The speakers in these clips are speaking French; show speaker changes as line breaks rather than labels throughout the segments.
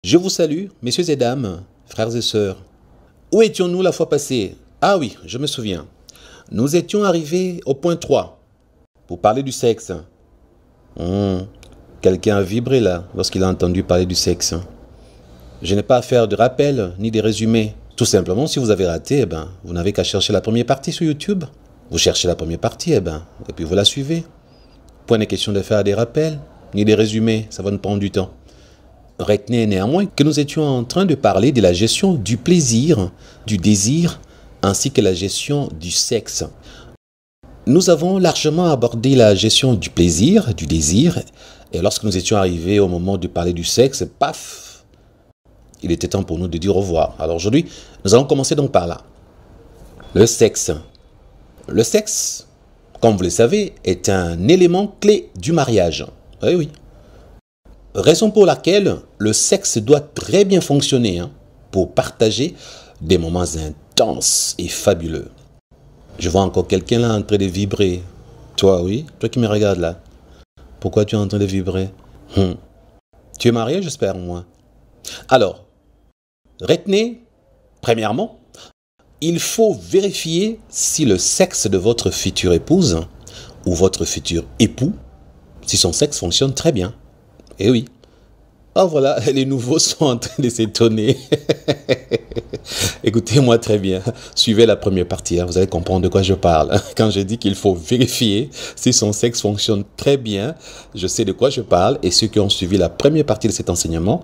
Je vous salue, messieurs et dames, frères et sœurs. Où étions-nous la fois passée? Ah oui, je me souviens. Nous étions arrivés au point 3, pour parler du sexe. Quelqu'un a vibré là, lorsqu'il a entendu parler du sexe. Je n'ai pas à faire de rappel, ni de résumé. Tout simplement, si vous avez raté, vous n'avez qu'à chercher la première partie sur YouTube. Vous cherchez la première partie, et puis vous la suivez. Point de question de faire des rappels, ni des résumés, ça va nous prendre du temps. Retenez néanmoins que nous étions en train de parler de la gestion du plaisir, du désir, ainsi que la gestion du sexe. Nous avons largement abordé la gestion du plaisir, du désir, et lorsque nous étions arrivés au moment de parler du sexe, paf, il était temps pour nous de dire au revoir. Alors aujourd'hui, nous allons commencer donc par là. Le sexe. Le sexe, comme vous le savez, est un élément clé du mariage. Oui, oui. Raison pour laquelle le sexe doit très bien fonctionner pour partager des moments intenses et fabuleux. Je vois encore quelqu'un là en train de vibrer. Toi, oui, toi qui me regardes là. Pourquoi tu es en train de vibrer? Tu es marié, j'espère, moi. Alors, retenez, premièrement, il faut vérifier si le sexe de votre future épouse ou votre futur époux, si son sexe fonctionne très bien. Eh oui. Oh voilà, les nouveaux sont en train de s'étonner. Écoutez-moi très bien. Suivez la première partie, vous allez comprendre de quoi je parle. Quand je dis qu'il faut vérifier si son sexe fonctionne très bien, je sais de quoi je parle. Et ceux qui ont suivi la première partie de cet enseignement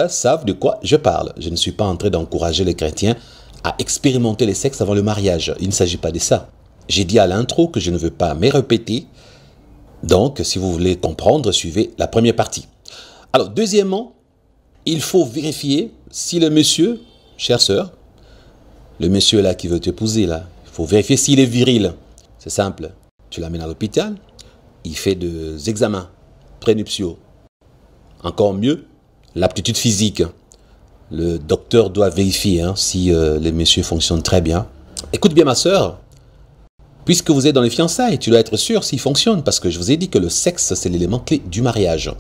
savent de quoi je parle. Je ne suis pas en train d'encourager les chrétiens à expérimenter les sexes avant le mariage. Il ne s'agit pas de ça. J'ai dit à l'intro que je ne veux pas me répéter. Donc, si vous voulez comprendre, suivez la première partie. Alors, deuxièmement, il faut vérifier si le monsieur, chère sœur, le monsieur là qui veut t'épouser là, il faut vérifier s'il est viril. C'est simple. Tu l'amènes à l'hôpital, il fait des examens prénuptiaux. Encore mieux, l'aptitude physique. Le docteur doit vérifier si le monsieur fonctionne très bien. Écoute bien ma sœur, puisque vous êtes dans les fiançailles, tu dois être sûr s'il fonctionne, parce que je vous ai dit que le sexe, c'est l'élément clé du mariage.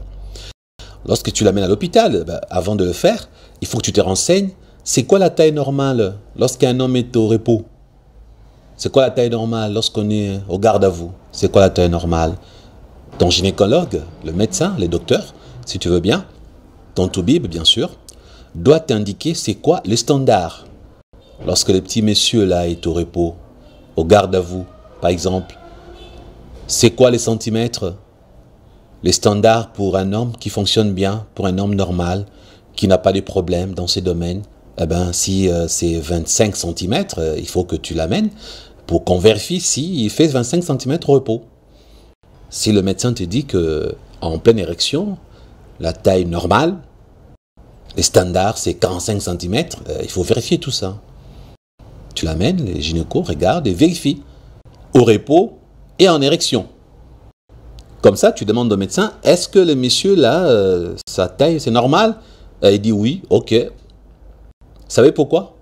Lorsque tu l'amènes à l'hôpital, avant de le faire, il faut que tu te renseignes. C'est quoi la taille normale lorsqu'un homme est au repos? C'est quoi la taille normale lorsqu'on est au garde à vous? C'est quoi la taille normale? Ton gynécologue, le médecin, les docteurs, si tu veux bien, ton toubib, bien sûr, doit t'indiquer c'est quoi les standards. Lorsque le petit monsieur là est au repos, au garde à vous, par exemple, c'est quoi les centimètres? Les standards pour un homme qui fonctionne bien, pour un homme normal, qui n'a pas de problème dans ces domaines, si c'est 25 cm, il faut que tu l'amènes pour qu'on vérifie s'il fait 25 cm au repos. Si le médecin te dit qu'en pleine érection, la taille normale, les standards c'est 45 cm, il faut vérifier tout ça. Tu l'amènes, les gynécos regardent et vérifient au repos et en érection. Comme ça, tu demandes au médecin, est-ce que le monsieur là, sa taille, c'est normal? Il dit oui, ok. Vous savez pourquoi?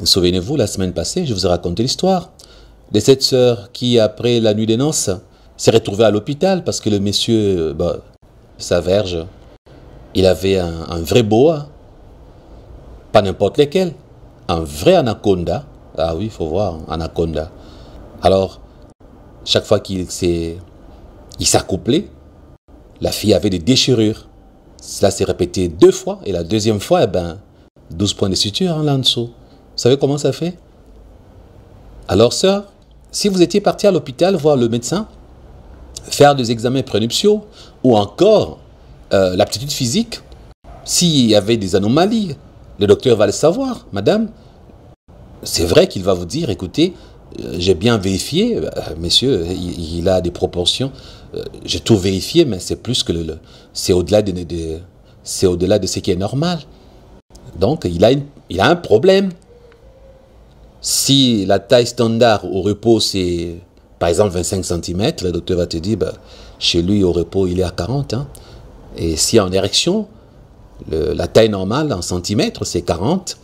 Souvenez-vous, la semaine passée, je vous ai raconté l'histoire de cette sœur qui, après la nuit des noces, s'est retrouvée à l'hôpital parce que le monsieur, sa verge, il avait un vrai boa, pas n'importe lequel, un vrai anaconda. Ah oui, il faut voir, anaconda. Alors, chaque fois qu'il s'accouplait, la fille avait des déchirures. Cela s'est répété 2 fois et la deuxième fois, 12 points de suture là en dessous. Vous savez comment ça fait? Alors sœur, si vous étiez parti à l'hôpital voir le médecin, faire des examens prénuptiaux ou encore l'aptitude physique, s'il y avait des anomalies, le docteur va le savoir. Madame, c'est vrai qu'il va vous dire, écoutez, j'ai bien vérifié, monsieur, il a des proportions. J'ai tout vérifié, mais c'est plus que c'est au-delà c'est au-delà de ce qui est normal. Donc, il a un problème. Si la taille standard au repos, c'est par exemple 25 cm, le docteur va te dire, chez lui au repos, il est à 40. Et si en érection, la taille normale en centimètres, c'est 40,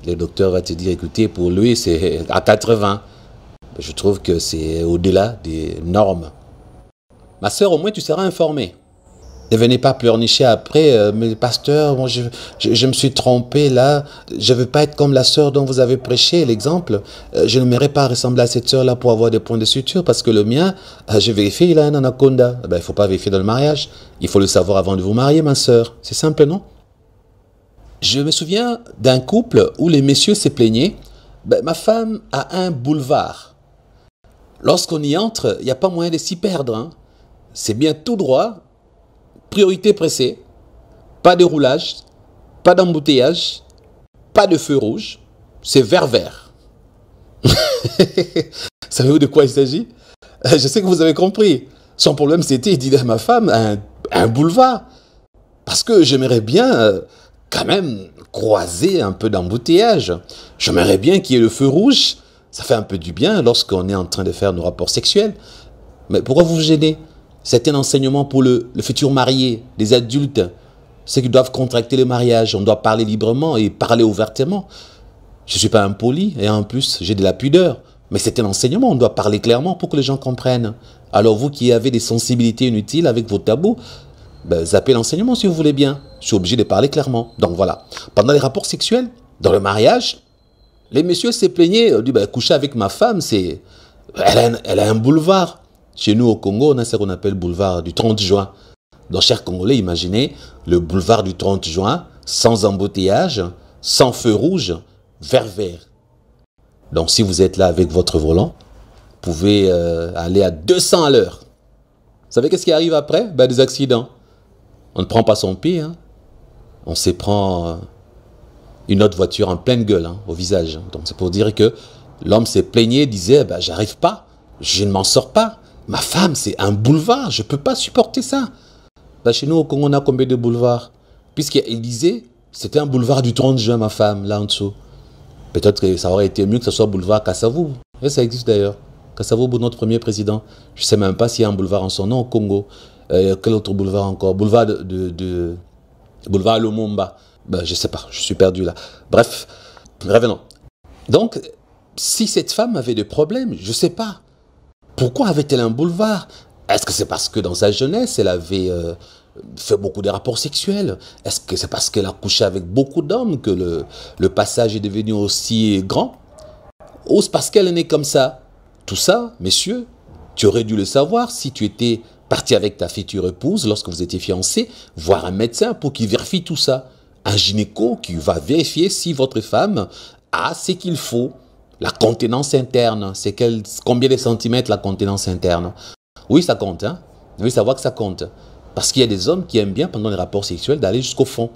le docteur va te dire, écoutez, pour lui, c'est à 80. Je trouve que c'est au-delà des normes. Ma sœur, au moins, tu seras informée. Ne venez pas pleurnicher après, mais pasteur, moi je me suis trompé là, je ne veux pas être comme la sœur dont vous avez prêché, l'exemple. Je ne m'aimerais pas ressembler à cette sœur-là pour avoir des points de suture, parce que le mien, je vérifie, il a un anaconda. Ben, il ne faut pas vérifier dans le mariage, il faut le savoir avant de vous marier, ma sœur. C'est simple, non? Je me souviens d'un couple où les messieurs se plaignaient, ben, ma femme a un boulevard. Lorsqu'on y entre, il n'y a pas moyen de s'y perdre, hein. C'est bien tout droit. Priorité pressée, pas de roulage, pas d'embouteillage, pas de feu rouge, c'est vert. Savez-vous de quoi il s'agit? Je sais que vous avez compris. Son problème, c'était, il dit à ma femme, un boulevard. Parce que j'aimerais bien quand même croiser un peu d'embouteillage. J'aimerais bien qu'il y ait le feu rouge. Ça fait un peu du bien lorsqu'on est en train de faire nos rapports sexuels. Mais pourquoi vous vous gênez? C'est un enseignement pour le futur marié, les adultes, ceux qui doivent contracter le mariage. On doit parler librement et parler ouvertement. Je ne suis pas impoli et en plus, j'ai de la pudeur. Mais c'est un enseignement, on doit parler clairement pour que les gens comprennent. Alors vous qui avez des sensibilités inutiles avec vos tabous, ben, zappez l'enseignement si vous voulez bien. Je suis obligé de parler clairement. Donc voilà. Pendant les rapports sexuels, dans le mariage, les messieurs se plaignaient, disent, ben, coucher avec ma femme, elle a un boulevard. Chez nous au Congo, on a ce qu'on appelle le boulevard du 30 juin. Donc, chers Congolais, imaginez le boulevard du 30 juin, sans embouteillage, sans feu rouge, vert. Donc, si vous êtes là avec votre volant, vous pouvez aller à 200 à l'heure. Vous savez qu'est-ce qui arrive après? Ben, des accidents. On ne prend pas son pied, hein. On se prend une autre voiture en pleine gueule, hein, au visage. Donc, c'est pour dire que l'homme s'est plaigné, disait, ben, j'arrive pas, je ne m'en sors pas. Ma femme, c'est un boulevard, je ne peux pas supporter ça. Ben, chez nous, au Congo, on a combien de boulevards? Puisqu'il disait, c'était un boulevard du 30 juin, ma femme, là en dessous. Peut-être que ça aurait été mieux que ce soit boulevard Kassavou. Et ça existe d'ailleurs. Kassavou, notre premier président. Je ne sais même pas s'il y a un boulevard en son nom au Congo. Quel autre boulevard encore? Boulevard Boulevard Lumumba. Ben, je ne sais pas, je suis perdu là. Bref, revenons. Donc, si cette femme avait des problèmes, je ne sais pas. Pourquoi avait-elle un boulevard? Est-ce que c'est parce que dans sa jeunesse, elle avait fait beaucoup de rapports sexuels? Est-ce que c'est parce qu'elle a couché avec beaucoup d'hommes que le passage est devenu aussi grand? Ou c'est parce qu'elle est née comme ça? Tout ça, messieurs, tu aurais dû le savoir si tu étais parti avec ta future épouse lorsque vous étiez fiancés, voir un médecin pour qu'il vérifie tout ça. Un gynéco qui va vérifier si votre femme a ce qu'il faut. La contenance interne, c'est combien de centimètres la contenance interne? Oui, ça compte, hein? Oui, savoir que ça compte. Parce qu'il y a des hommes qui aiment bien, pendant les rapports sexuels, d'aller jusqu'au fond.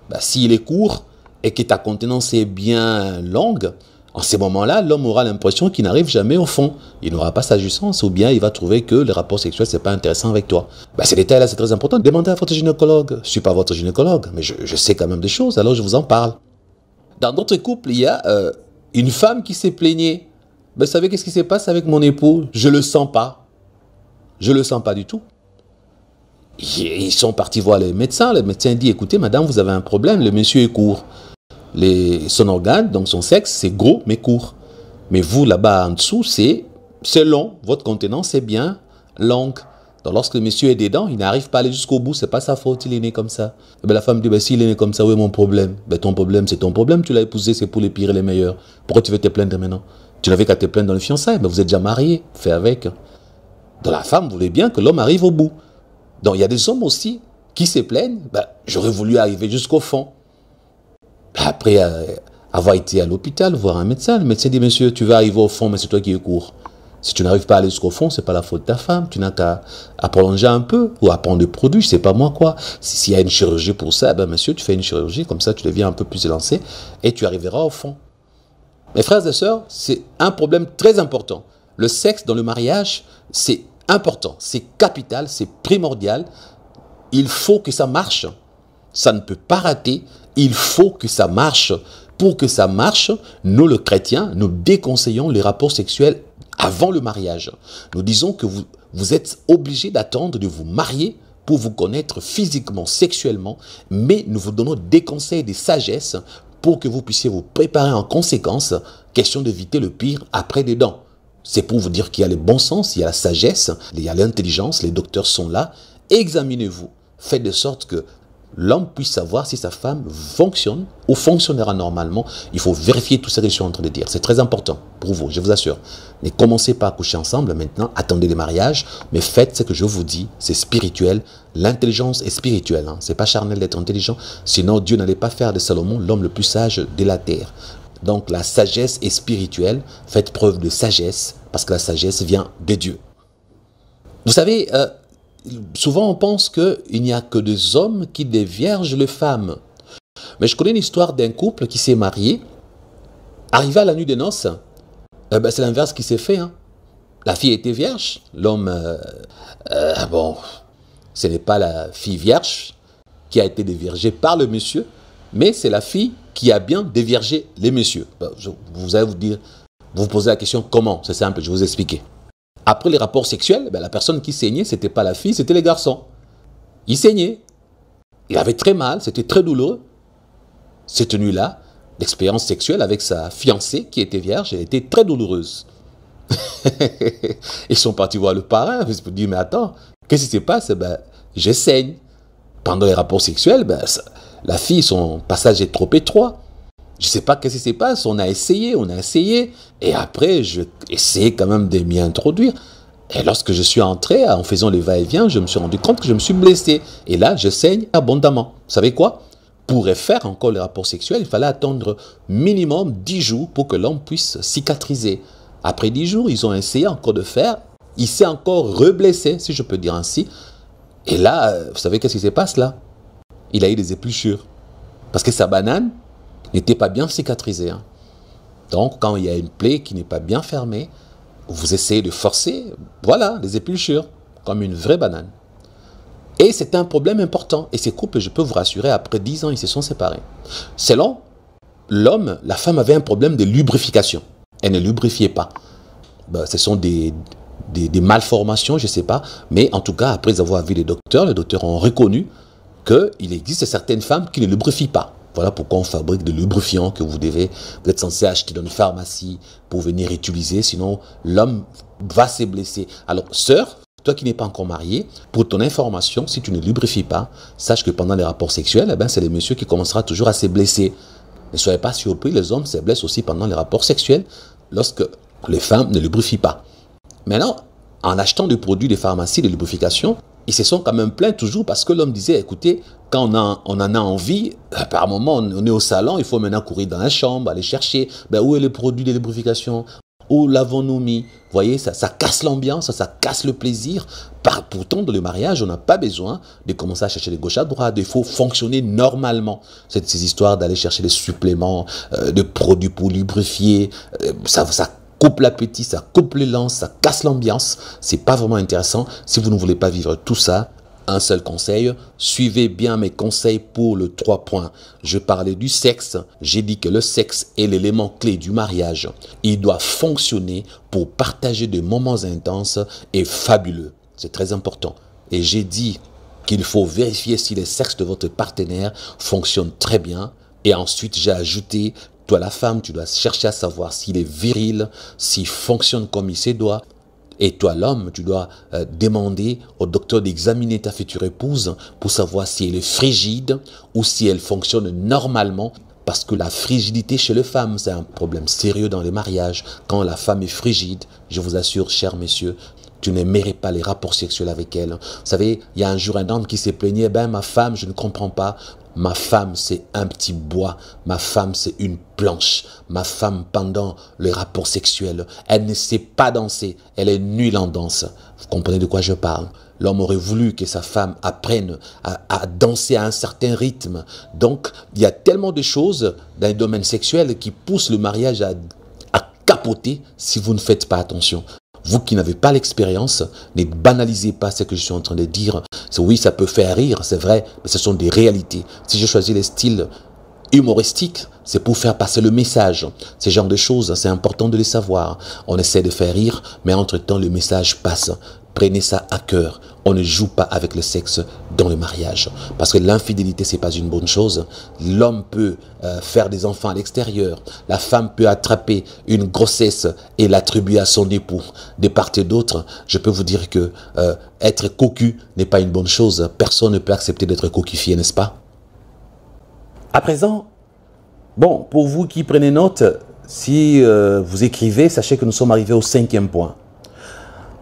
Ben, s'il est court et que ta contenance est bien longue, en ces moments-là, l'homme aura l'impression qu'il n'arrive jamais au fond. Il n'aura pas sa jouissance ou bien il va trouver que les rapports sexuels, ce n'est pas intéressant avec toi. Ben, ces détails-là, c'est très important. Demandez à votre gynécologue. Je ne suis pas votre gynécologue, mais je sais quand même des choses, alors je vous en parle. Dans d'autres couples, il y a une femme qui s'est plaignée. Ben, vous savez qu'est-ce qui se passe avec mon époux? Je ne le sens pas. Je ne le sens pas du tout. Ils sont partis voir les médecins. Le médecin dit, écoutez, madame, vous avez un problème. Le monsieur est court. Son organe, donc son sexe, c'est gros, mais court. Mais vous, là-bas en dessous, c'est long. Votre contenance est bien longue. Donc, lorsque le monsieur est dedans, il n'arrive pas à aller jusqu'au bout. C'est pas sa faute, il est né comme ça. Et bien, la femme dit, ben, s'il est né comme ça, où est mon problème? Ben, ton problème, c'est ton problème. Tu l'as épousé, c'est pour les pires et les meilleurs. Pourquoi tu veux te plaindre maintenant? Tu n'avais qu'à te plaindre dans le fiançailles. Ben, vous êtes déjà mariés. Fais avec. Donc, la femme voulait bien que l'homme arrive au bout. Donc, il y a des hommes aussi qui se plaignent. Ben, j'aurais voulu arriver jusqu'au fond. Après avoir été à l'hôpital, voir un médecin, le médecin dit, monsieur, tu vas arriver au fond, mais c'est toi qui es court. Si tu n'arrives pas à aller jusqu'au fond, ce n'est pas la faute de ta femme. Tu n'as qu'à prolonger un peu ou à prendre des produits, je ne sais pas moi quoi. S'il y a une chirurgie pour ça, ben monsieur, tu fais une chirurgie, comme ça tu deviens un peu plus élancé et tu arriveras au fond. Mes frères et sœurs, c'est un problème très important. Le sexe dans le mariage, c'est important, c'est capital, c'est primordial. Il faut que ça marche. Ça ne peut pas rater. Il faut que ça marche. Pour que ça marche, nous, les chrétiens, nous déconseillons les rapports sexuels avant le mariage. Nous disons que vous êtes obligés d'attendre de vous marier pour vous connaître physiquement, sexuellement, mais nous vous donnons des conseils, des sagesses pour que vous puissiez vous préparer en conséquence, question d'éviter le pire après des dents. C'est pour vous dire qu'il y a le bon sens, il y a la sagesse, il y a l'intelligence, les docteurs sont là. Examinez-vous. faites de sorte que l'homme puisse savoir si sa femme fonctionne ou fonctionnera normalement. Il faut vérifier tout ce que je suis en train de dire. C'est très important pour vous, je vous assure. Ne commencez pas à coucher ensemble maintenant, attendez le mariage, mais faites ce que je vous dis, c'est spirituel. L'intelligence est spirituelle, hein. C'est pas charnel d'être intelligent, sinon Dieu n'allait pas faire de Salomon l'homme le plus sage de la terre. Donc la sagesse est spirituelle, faites preuve de sagesse, parce que la sagesse vient de Dieu. Vous savez, souvent on pense qu'il n'y a que des hommes qui déviergent les femmes. Mais je connais une histoire d'un couple qui s'est marié. Arrivé à la nuit des noces, c'est l'inverse qui s'est fait. Hein. La fille était vierge. L'homme, bon, ce n'est pas la fille vierge qui a été déviergée par le monsieur, mais c'est la fille qui a bien déviergé les messieurs. Vous allez vous dire, vous posez la question comment? C'est simple, je vais vous expliquer. Après les rapports sexuels, la personne qui saignait, ce n'était pas la fille, c'était les garçons. Il saignait. Il avait très mal, c'était très douloureux. Cette nuit-là, l'expérience sexuelle avec sa fiancée qui était vierge, elle était très douloureuse. Ils sont partis voir le parrain. Ils se disent, mais attends, qu'est-ce qui se passe? Je saigne. Pendant les rapports sexuels, la fille, son passage est trop étroit. Je ne sais pas qu'est-ce qui se passe, on a essayé, et après, j'ai essayé quand même de m'y introduire. Et lorsque je suis entré, en faisant le va-et-vient, je me suis rendu compte que je me suis blessé. Et là, je saigne abondamment. Vous savez quoi? Pour faire encore les rapports sexuels, il fallait attendre minimum 10 jours pour que l'homme puisse cicatriser. Après 10 jours, ils ont essayé encore de faire. Il s'est encore reblessé, si je peux dire ainsi. Et là, vous savez qu'est-ce qui se passe là? Il a eu des épluchures. Parce que sa banane n'était pas bien cicatrisée. Hein. Donc, quand il y a une plaie qui n'est pas bien fermée, vous essayez de forcer, voilà, des épluchures, comme une vraie banane. Et c'est un problème important. Et ces couples, je peux vous rassurer, après 10 ans, ils se sont séparés. Selon l'homme, la femme avait un problème de lubrification. Elle ne lubrifiait pas. Ce sont des malformations, je ne sais pas. Mais en tout cas, après avoir vu les docteurs ont reconnu qu'il existe certaines femmes qui ne lubrifient pas. Voilà pourquoi on fabrique des lubrifiants que vous êtes censé acheter dans une pharmacie pour venir utiliser, sinon l'homme va se blesser. Alors, sœur, toi qui n'es pas encore mariée, pour ton information, si tu ne lubrifies pas, sache que pendant les rapports sexuels, c'est le monsieur qui commencera toujours à se blesser. Ne soyez pas surpris, les hommes se blessent aussi pendant les rapports sexuels lorsque les femmes ne lubrifient pas. Maintenant, en achetant des produits de pharmacie de lubrification, ils se sont quand même plaints toujours parce que l'homme disait, écoutez, quand on en a envie, par moment, on est au salon, il faut maintenant courir dans la chambre, aller chercher, où est le produit de lubrification? Où l'avons-nous mis? Vous voyez, ça casse l'ambiance, ça casse le plaisir. Pourtant, dans le mariage, on n'a pas besoin de commencer à chercher de gauche à droite. Il faut fonctionner normalement. Ces histoires d'aller chercher des suppléments, de produits pour lubrifier, ça coupe l'appétit, ça coupe l'élan, ça casse l'ambiance. C'est pas vraiment intéressant. Si vous ne voulez pas vivre tout ça, un seul conseil, suivez bien mes conseils pour le 3 points. Je parlais du sexe, j'ai dit que le sexe est l'élément clé du mariage. Il doit fonctionner pour partager des moments intenses et fabuleux. C'est très important. Et j'ai dit qu'il faut vérifier si le sexe de votre partenaire fonctionne très bien. Et ensuite, j'ai ajouté, toi la femme, tu dois chercher à savoir s'il est viril, s'il fonctionne comme il se doit. Et toi, l'homme, tu dois demander au docteur d'examiner ta future épouse pour savoir si elle est frigide ou si elle fonctionne normalement. Parce que la frigidité chez les femmes, c'est un problème sérieux dans les mariages. Quand la femme est frigide, je vous assure, chers messieurs, tu ne mérites pas les rapports sexuels avec elle. Vous savez, il y a un jour un homme qui s'est plaigné, ma femme, je ne comprends pas. Ma femme, c'est un petit bois. Ma femme, c'est une planche. Ma femme, pendant les rapports sexuels, elle ne sait pas danser. Elle est nulle en danse. Vous comprenez de quoi je parle? L'homme aurait voulu que sa femme apprenne à danser à un certain rythme. Donc, il y a tellement de choses dans le domaine sexuel qui poussent le mariage à capoter si vous ne faites pas attention. Vous qui n'avez pas l'expérience, ne banalisez pas ce que je suis en train de dire. Oui, ça peut faire rire, c'est vrai, mais ce sont des réalités. Si je choisis les styles humoristiques, c'est pour faire passer le message. Ce genre de choses, c'est important de les savoir. On essaie de faire rire, mais entre-temps, le message passe. Prenez ça à cœur. on ne joue pas avec le sexe dans le mariage. Parce que l'infidélité, ce n'est pas une bonne chose. L'homme peut faire des enfants à l'extérieur. La femme peut attraper une grossesse et l'attribuer à son époux. De part et d'autre, je peux vous dire que être cocu n'est pas une bonne chose. Personne ne peut accepter d'être coquifié, n'est-ce pas? À présent, bon, pour vous qui prenez note, si vous écrivez, sachez que nous sommes arrivés au 5e point.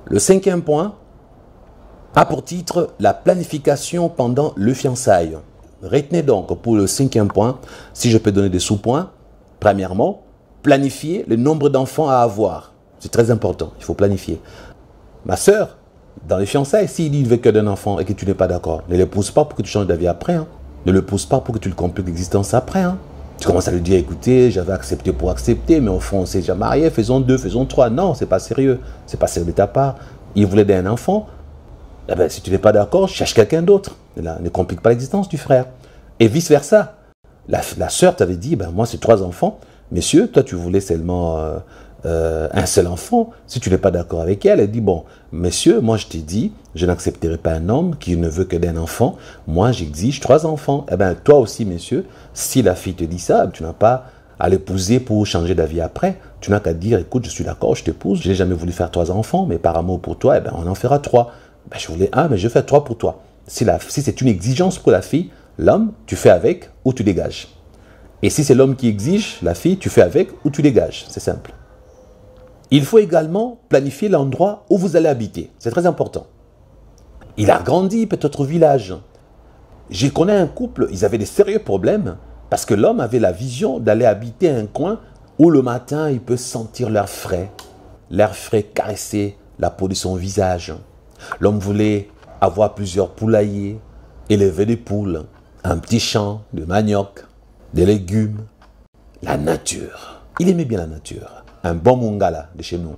Le 5e point a pour titre la planification pendant le fiançailles. Retenez donc pour le 5e point, si je peux donner des sous-points, premièrement, planifier le nombre d'enfants à avoir. C'est très important, il faut planifier. Ma sœur, dans les fiançailles, s'il dit qu'il ne veut que d'un enfant et que tu n'es pas d'accord, ne le pousse pas pour que tu changes d'avis après. Hein. Ne le pousse pas pour que tu le compliques l'existence après. Hein. Tu commences à lui dire, écoutez, j'avais accepté pour accepter, mais au fond, on s'est déjà marié, faisons 2, faisons 3. Non, c'est pas sérieux. C'est pas sérieux de ta part. Il voulait d'un enfant. Eh ben, si tu n'es pas d'accord, cherche quelqu'un d'autre. Ne complique pas l'existence du frère. Et vice-versa. La sœur t'avait dit, ben, moi, c'est 3 enfants. Messieurs, toi, tu voulais seulement un seul enfant. Si tu n'es pas d'accord avec elle, elle dit, bon, messieurs, moi, je t'ai dit, je n'accepterai pas un homme qui ne veut que d'un enfant. Moi, j'exige 3 enfants. Eh bien, toi aussi, messieurs, si la fille te dit ça, tu n'as pas à l'épouser pour changer d'avis après. Tu n'as qu'à dire, écoute, je suis d'accord, je t'épouse. Je n'ai jamais voulu faire 3 enfants, mais par amour pour toi, eh ben, on en fera 3. Ben, je voulais 1, mais je fais 3 pour toi. Si c'est une exigence pour la fille, l'homme, tu fais avec ou tu dégages. Et si c'est l'homme qui exige, la fille, tu fais avec ou tu dégages. C'est simple. Il faut également planifier l'endroit où vous allez habiter. C'est très important. Il a grandi peut-être au village. J'ai connu un couple, ils avaient des sérieux problèmes parce que l'homme avait la vision d'aller habiter un coin où le matin, il peut sentir l'air frais caresser la peau de son visage. L'homme voulait avoir plusieurs poulaillers, élever des poules, un petit champ de manioc, des légumes, la nature. Il aimait bien la nature. Un bon mongala de chez nous.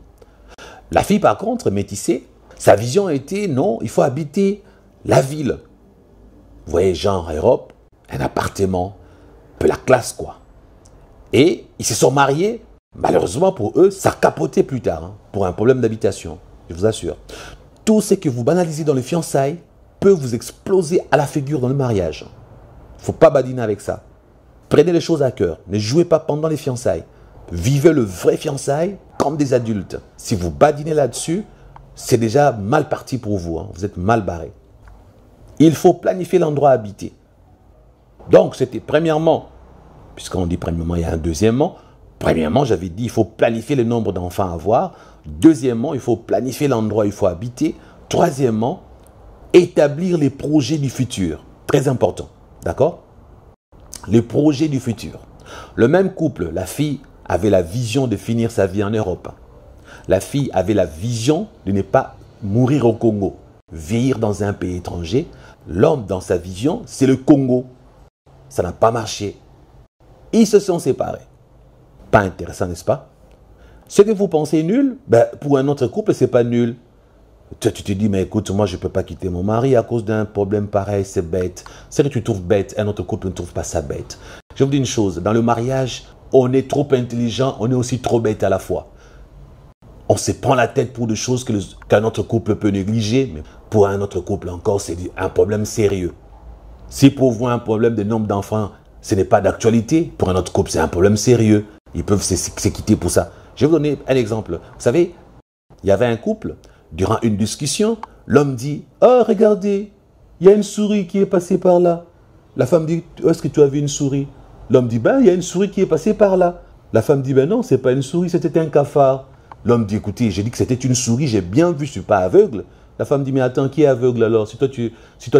La fille, par contre, métissée, sa vision était, non, il faut habiter la ville. Vous voyez, genre Europe, un appartement, un peu la classe, quoi. Et ils se sont mariés. Malheureusement pour eux, ça a capoté plus tard, hein, pour un problème d'habitation, je vous assure. Tout ce que vous banalisez dans les fiançailles peut vous exploser à la figure dans le mariage. Il ne faut pas badiner avec ça. Prenez les choses à cœur. Ne jouez pas pendant les fiançailles. Vivez le vrai fiançailles comme des adultes. Si vous badinez là-dessus, c'est déjà mal parti pour vous. Hein. Vous êtes mal barré. Il faut planifier l'endroit habité. Donc, c'était premièrement, puisqu'on dit premièrement, il y a un deuxièmement. Premièrement, j'avais dit, il faut planifier le nombre d'enfants à avoir. Deuxièmement, il faut planifier l'endroit où il faut habiter. Troisièmement, établir les projets du futur. Très important. D'accord? Les projets du futur. Le même couple, la fille avait la vision de finir sa vie en Europe. La fille avait la vision de ne pas mourir au Congo, vieillir dans un pays étranger. L'homme, dans sa vision, c'est le Congo. Ça n'a pas marché. Ils se sont séparés. Pas intéressant, n'est-ce pas? Ce que vous pensez nul, ben, pour un autre couple, ce n'est pas nul. Tu te dis, mais écoute, moi, je ne peux pas quitter mon mari à cause d'un problème pareil, c'est bête. C'est que tu trouves bête, un autre couple ne trouve pas ça bête. Je vous dis une chose, dans le mariage, on est trop intelligent, on est aussi trop bête à la fois. On se prend la tête pour des choses qu'un autre couple peut négliger, mais pour un autre couple encore, c'est un problème sérieux. Si pour vous, un problème de nombre d'enfants, ce n'est pas d'actualité, pour un autre couple, c'est un problème sérieux. Ils peuvent se quitter pour ça. Je vais vous donner un exemple. Vous savez, il y avait un couple, durant une discussion, l'homme dit « Oh, regardez, il y a une souris qui est passée par là. » La femme dit « Est-ce que tu as vu une souris ?» L'homme dit « Ben, il y a une souris qui est passée par là. » La femme dit « Ben non, ce n'est pas une souris, c'était un cafard. » L'homme dit « Écoutez, j'ai dit que c'était une souris, j'ai bien vu, je ne suis pas aveugle. » La femme dit « Mais attends, qui est aveugle alors? Si toi, tu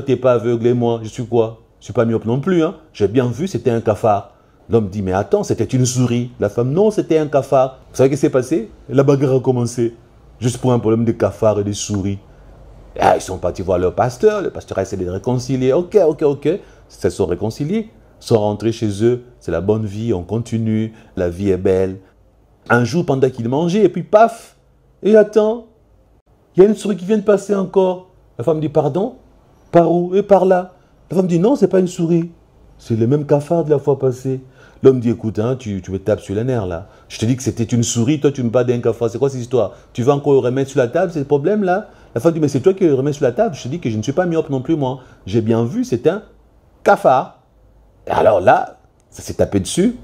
n'es pas aveugle et moi, je suis quoi? Je ne suis pas myope non plus, hein. J'ai bien vu, c'était un cafard. » L'homme dit « Mais attends, c'était une souris. » La femme « Non, c'était un cafard. » Vous savez ce qui s'est passé? La bagarre a commencé. Juste pour un problème de cafard et de souris. Ah, ils sont partis voir leur pasteur. Le pasteur a essayé de les réconcilier. Ok. Ils se sont réconciliés. Ils sont rentrés chez eux. C'est la bonne vie, on continue. La vie est belle. Un jour, pendant qu'ils mangeaient, et puis paf. Et attends, il y a une souris qui vient de passer encore. La femme dit pardon? Par où? Et par là. La femme dit non, c'est pas une souris. C'est le même cafard de la fois passée. L'homme dit, écoute, hein, tu me tapes sur les nerfs là. Je te dis que c'était une souris, toi tu me parles d'un cafard. C'est quoi cette histoire? Tu vas encore remettre sur la table ces problèmes là? La femme dit, mais c'est toi qui le remets sur la table. Je te dis que je ne suis pas myope non plus, moi. J'ai bien vu, c'est un cafard. Et alors là, ça s'est tapé dessus,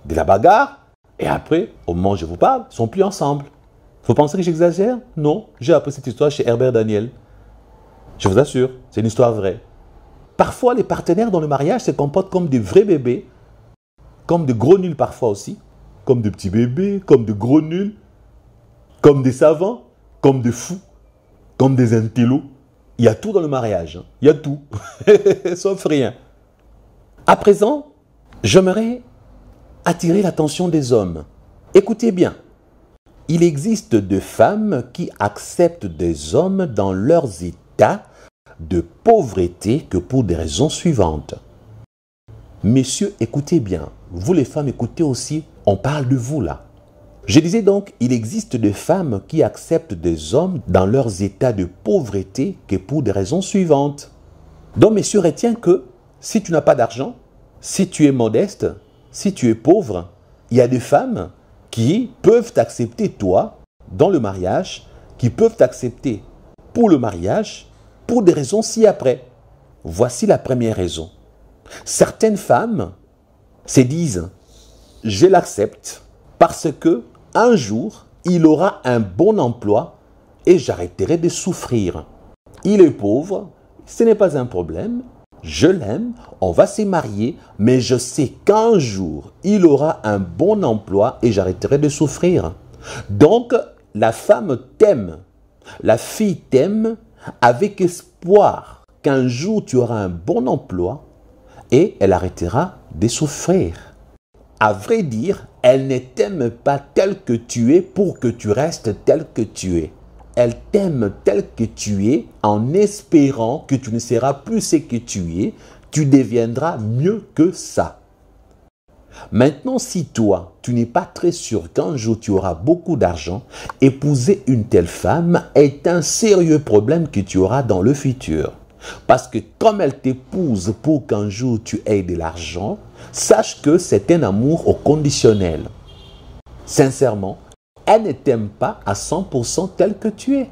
de la bagarre. Et après, au moment où je vous parle, ils ne sont plus ensemble. Vous pensez que j'exagère? Non, j'ai appris cette histoire chez Herbert Daniel. Je vous assure, c'est une histoire vraie. Parfois, les partenaires dans le mariage se comportent comme des vrais bébés, comme de gros nuls parfois aussi, comme de petits bébés, comme de gros nuls, comme des savants, comme des fous, comme des intellos. Il y a tout dans le mariage, hein. Il y a tout, sauf rien. À présent, j'aimerais attirer l'attention des hommes. Écoutez bien, il existe des femmes qui acceptent des hommes dans leurs états de pauvreté que pour des raisons suivantes. Messieurs, écoutez bien. Vous les femmes, écoutez aussi. On parle de vous là. Je disais donc, il existe des femmes qui acceptent des hommes dans leurs états de pauvreté que pour des raisons suivantes. Donc, messieurs, retiens que si tu n'as pas d'argent, si tu es modeste, si tu es pauvre, il y a des femmes qui peuvent t'accepter toi dans le mariage, qui peuvent t'accepter pour le mariage, pour des raisons ci-après. Voici la première raison. Certaines femmes se disent, je l'accepte parce que un jour, il aura un bon emploi et j'arrêterai de souffrir. Il est pauvre, ce n'est pas un problème, je l'aime, on va se marier, mais je sais qu'un jour, il aura un bon emploi et j'arrêterai de souffrir. Donc, la femme t'aime, la fille t'aime avec espoir qu'un jour tu auras un bon emploi et elle arrêtera de souffrir. À vrai dire, elle ne t'aime pas tel que tu es pour que tu restes tel que tu es. Elle t'aime tel que tu es en espérant que tu ne seras plus ce que tu es, tu deviendras mieux que ça. Maintenant, si toi, tu n'es pas très sûr qu'un jour tu auras beaucoup d'argent, épouser une telle femme est un sérieux problème que tu auras dans le futur. Parce que comme elle t'épouse pour qu'un jour tu aies de l'argent, sache que c'est un amour au conditionnel. Sincèrement, elle ne t'aime pas à 100% tel que tu es.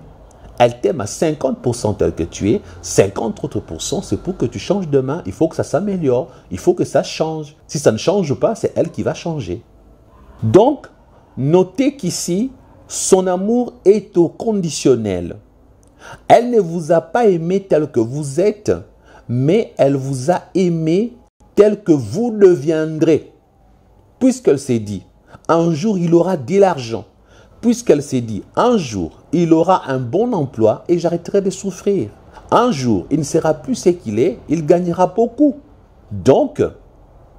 Elle t'aime à 50% tel que tu es. 50 autres pourcents, c'est pour que tu changes demain. Il faut que ça s'améliore. Il faut que ça change. Si ça ne change pas, c'est elle qui va changer. Donc, notez qu'ici, son amour est au conditionnel. Elle ne vous a pas aimé tel que vous êtes, mais elle vous a aimé tel que vous deviendrez. Puisqu'elle s'est dit, un jour il aura de l'argent. Puisqu'elle s'est dit, un jour il aura un bon emploi et j'arrêterai de souffrir. Un jour il ne sera plus ce qu'il est, il gagnera beaucoup. Donc,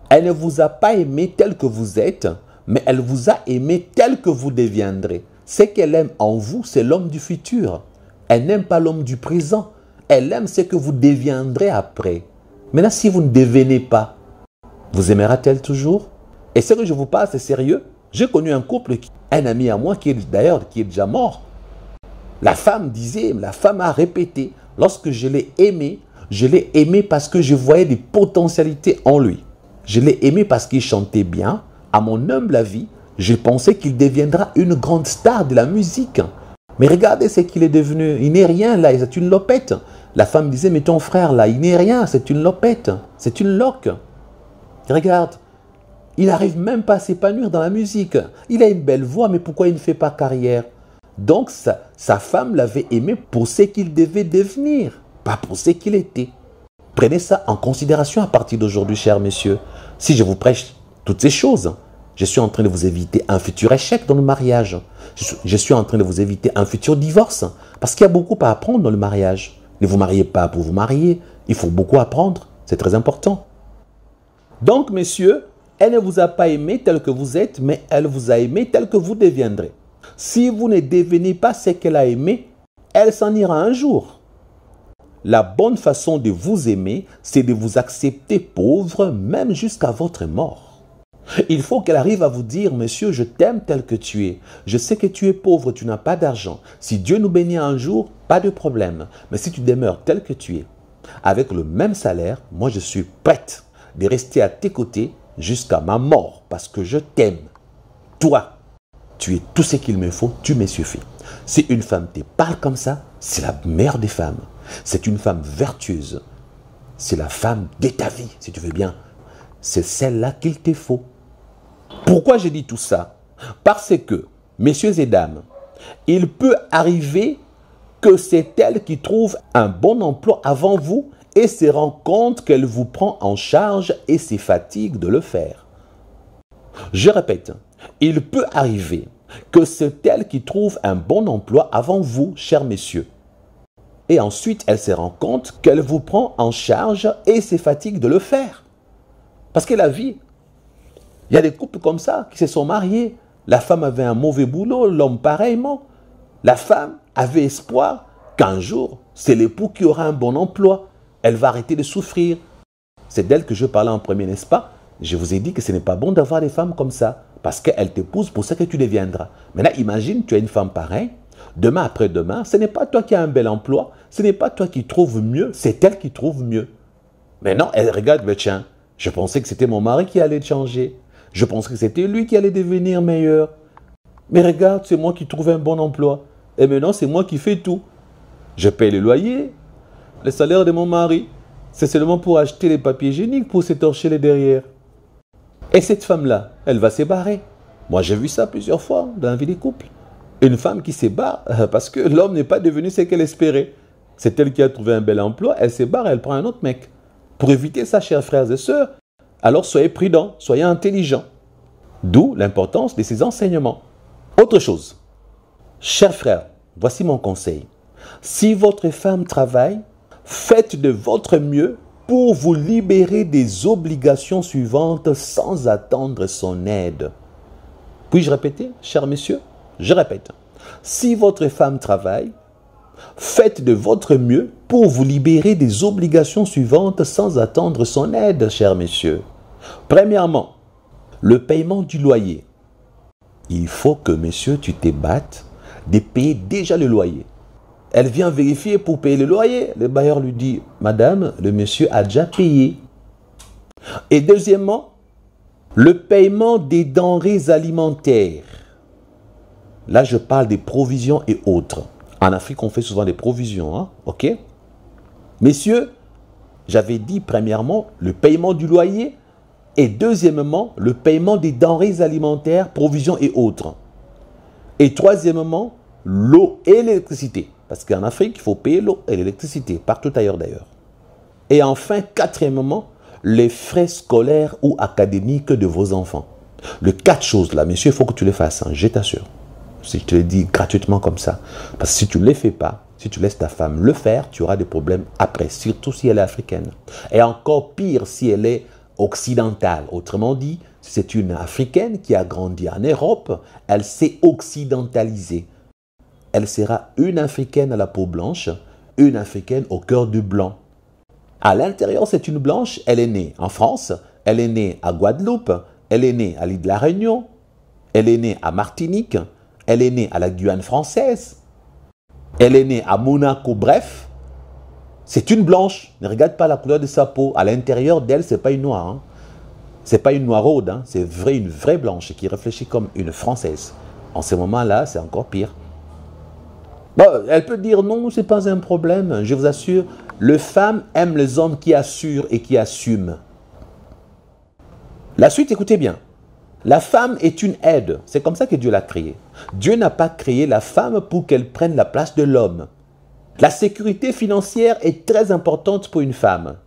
elle ne vous a pas aimé tel que vous êtes, mais elle vous a aimé tel que vous deviendrez. Ce qu'elle aime en vous, c'est l'homme du futur. Elle n'aime pas l'homme du présent. Elle aime ce que vous deviendrez après. Maintenant, si vous ne devenez pas, vous aimera-t-elle toujours? Et ce que je vous parle, c'est sérieux. J'ai connu un couple, un ami à moi qui est déjà mort. La femme a répété, lorsque je l'ai aimé parce que je voyais des potentialités en lui. Je l'ai aimé parce qu'il chantait bien. À mon humble avis, je pensais qu'il deviendra une grande star de la musique. Mais regardez ce qu'il est devenu. Il n'est rien là, c'est une lopette. La femme disait, mais ton frère là, il n'est rien, c'est une lopette. C'est une loque. Regarde, il n'arrive même pas à s'épanouir dans la musique. Il a une belle voix, mais pourquoi il ne fait pas carrière? Donc sa femme l'avait aimé pour ce qu'il devait devenir, pas pour ce qu'il était. Prenez ça en considération à partir d'aujourd'hui, chers messieurs. Si je vous prêche toutes ces choses, je suis en train de vous éviter un futur échec dans le mariage. Je suis en train de vous éviter un futur divorce. Parce qu'il y a beaucoup à apprendre dans le mariage. Ne vous mariez pas pour vous marier. Il faut beaucoup apprendre. C'est très important. Donc, messieurs, elle ne vous a pas aimé tel que vous êtes, mais elle vous a aimé tel que vous deviendrez. Si vous ne devenez pas ce qu'elle a aimé, elle s'en ira un jour. La bonne façon de vous aimer, c'est de vous accepter pauvre, même jusqu'à votre mort. Il faut qu'elle arrive à vous dire, monsieur, je t'aime tel que tu es. Je sais que tu es pauvre, tu n'as pas d'argent. Si Dieu nous bénit un jour, pas de problème. Mais si tu demeures tel que tu es, avec le même salaire, moi je suis prête de rester à tes côtés jusqu'à ma mort parce que je t'aime. Toi, tu es tout ce qu'il me faut, tu me suffis. Si une femme te parle comme ça, c'est la mère des femmes. C'est une femme vertueuse. C'est la femme de ta vie, si tu veux bien. C'est celle-là qu'il te faut. Pourquoi j'ai dit tout ça? Parce que, messieurs et dames, il peut arriver que c'est elle qui trouve un bon emploi avant vous et se rend compte qu'elle vous prend en charge et se fatigue de le faire. Je répète, il peut arriver que c'est elle qui trouve un bon emploi avant vous, chers messieurs. Et ensuite, elle se rend compte qu'elle vous prend en charge et se fatigue de le faire. Parce que la vie, il y a des couples comme ça qui se sont mariés. La femme avait un mauvais boulot, l'homme pareillement. La femme avait espoir qu'un jour, c'est l'époux qui aura un bon emploi. Elle va arrêter de souffrir. C'est d'elle que je parlais en premier, n'est-ce pas? Je vous ai dit que ce n'est pas bon d'avoir des femmes comme ça. Parce qu'elle t'épouse pour ce que tu deviendras. Maintenant, imagine, tu as une femme pareille. Demain après-demain, ce n'est pas toi qui as un bel emploi. Ce n'est pas toi qui trouves mieux. C'est elle qui trouve mieux. Maintenant, elle regarde, mais tiens, je pensais que c'était mon mari qui allait changer. Je pensais que c'était lui qui allait devenir meilleur. Mais regarde, c'est moi qui trouve un bon emploi. Et maintenant, c'est moi qui fais tout. Je paye le loyer, le salaire de mon mari. C'est seulement pour acheter les papiers hygiéniques pour s'étorcher les derrière. Et cette femme-là, elle va se barrer. Moi, j'ai vu ça plusieurs fois dans la vie des couples. Une femme qui se barre parce que l'homme n'est pas devenu ce qu'elle espérait. C'est elle qui a trouvé un bel emploi, elle se barre, elle prend un autre mec. Pour éviter ça, chers frères et sœurs, alors soyez prudents, soyez intelligents. D'où l'importance de ces enseignements. Autre chose, chers frères, voici mon conseil. Si votre femme travaille, faites de votre mieux pour vous libérer des obligations suivantes sans attendre son aide. Puis-je répéter, chers messieurs? Je répète. Si votre femme travaille, faites de votre mieux pour vous libérer des obligations suivantes sans attendre son aide, chers messieurs. Premièrement, le paiement du loyer. Il faut que, messieurs, tu te battes de payer déjà le loyer. Elle vient vérifier pour payer le loyer. Le bailleur lui dit, madame, le monsieur a déjà payé. Et deuxièmement, le paiement des denrées alimentaires. Là, je parle des provisions et autres. En Afrique, on fait souvent des provisions, hein? Ok? Messieurs, j'avais dit premièrement le paiement du loyer et deuxièmement le paiement des denrées alimentaires, provisions et autres. Et troisièmement, l'eau et l'électricité. Parce qu'en Afrique, il faut payer l'eau et l'électricité, partout ailleurs d'ailleurs. Et enfin, quatrièmement, les frais scolaires ou académiques de vos enfants. Les 4 choses là, messieurs, il faut que tu les fasses, hein, je t'assure. Si je te le dis gratuitement comme ça. Parce que si tu ne les fais pas, si tu laisses ta femme le faire, tu auras des problèmes après, surtout si elle est africaine. Et encore pire si elle est occidentale. Autrement dit, si c'est une africaine qui a grandi en Europe, elle s'est occidentalisée. Elle sera une africaine à la peau blanche, une africaine au cœur du blanc. À l'intérieur, c'est une blanche, elle est née en France, elle est née à Guadeloupe, elle est née à l'île de la Réunion, elle est née à Martinique, elle est née à la Guyane française, elle est née à Monaco, bref, c'est une blanche. Ne regarde pas la couleur de sa peau. À l'intérieur d'elle, ce n'est pas une noire. Hein. Ce n'est pas une noiraude, hein. C'est une vraie blanche qui réfléchit comme une française. En ce moment-là, c'est encore pire. Bon, elle peut dire non, ce n'est pas un problème. Je vous assure, les femmes aiment les hommes qui assurent et qui assument. La suite, écoutez bien. La femme est une aide. C'est comme ça que Dieu l'a créée. Dieu n'a pas créé la femme pour qu'elle prenne la place de l'homme. La sécurité financière est très importante pour une femme.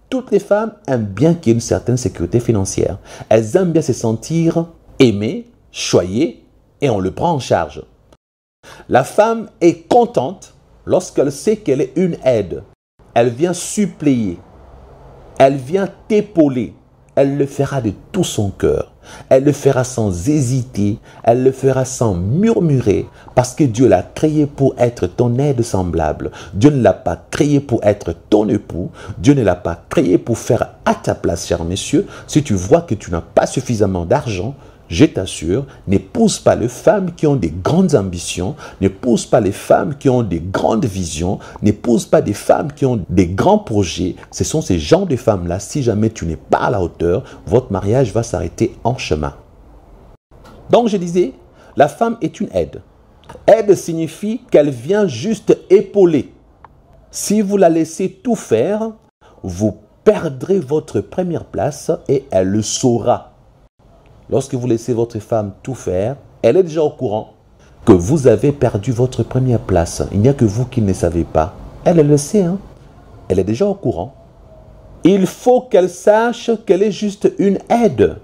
Toutes les femmes aiment bien qu'il y ait une certaine sécurité financière. Elles aiment bien se sentir aimées, choyées et on le prend en charge. La femme est contente lorsqu'elle sait qu'elle est une aide. Elle vient suppléer. Elle vient t'épauler. Elle le fera de tout son cœur. Elle le fera sans hésiter. Elle le fera sans murmurer. Parce que Dieu l'a créé pour être ton aide semblable. Dieu ne l'a pas créé pour être ton époux. Dieu ne l'a pas créé pour faire à ta place, chers messieurs. Si tu vois que tu n'as pas suffisamment d'argent, je t'assure, n'épouse pas les femmes qui ont des grandes ambitions, n'épouse pas les femmes qui ont des grandes visions, n'épouse pas des femmes qui ont des grands projets. Ce sont ces genres de femmes-là, si jamais tu n'es pas à la hauteur, votre mariage va s'arrêter en chemin. Donc je disais, la femme est une aide. Aide signifie qu'elle vient juste épauler. Si vous la laissez tout faire, vous perdrez votre première place et elle le saura. Lorsque vous laissez votre femme tout faire, elle est déjà au courant que vous avez perdu votre première place. Il n'y a que vous qui ne le savez pas. Elle le sait, hein? Elle est déjà au courant. Il faut qu'elle sache qu'elle est juste une aide.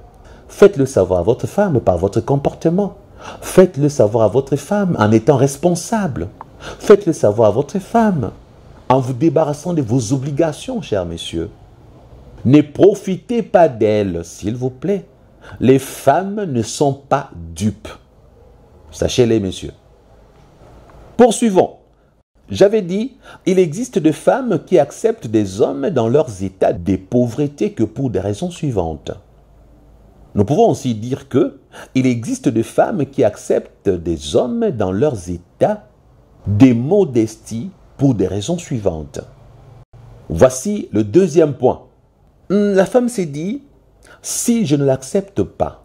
Faites-le savoir à votre femme par votre comportement. Faites-le savoir à votre femme en étant responsable. Faites-le savoir à votre femme en vous débarrassant de vos obligations, chers messieurs. Ne profitez pas d'elle, s'il vous plaît. Les femmes ne sont pas dupes. Sachez-les, messieurs. Poursuivons. J'avais dit, il existe des femmes qui acceptent des hommes dans leurs états de pauvreté que pour des raisons suivantes. Nous pouvons aussi dire que il existe des femmes qui acceptent des hommes dans leurs états de modestie pour des raisons suivantes. Voici le deuxième point. La femme s'est dit, si je ne l'accepte pas,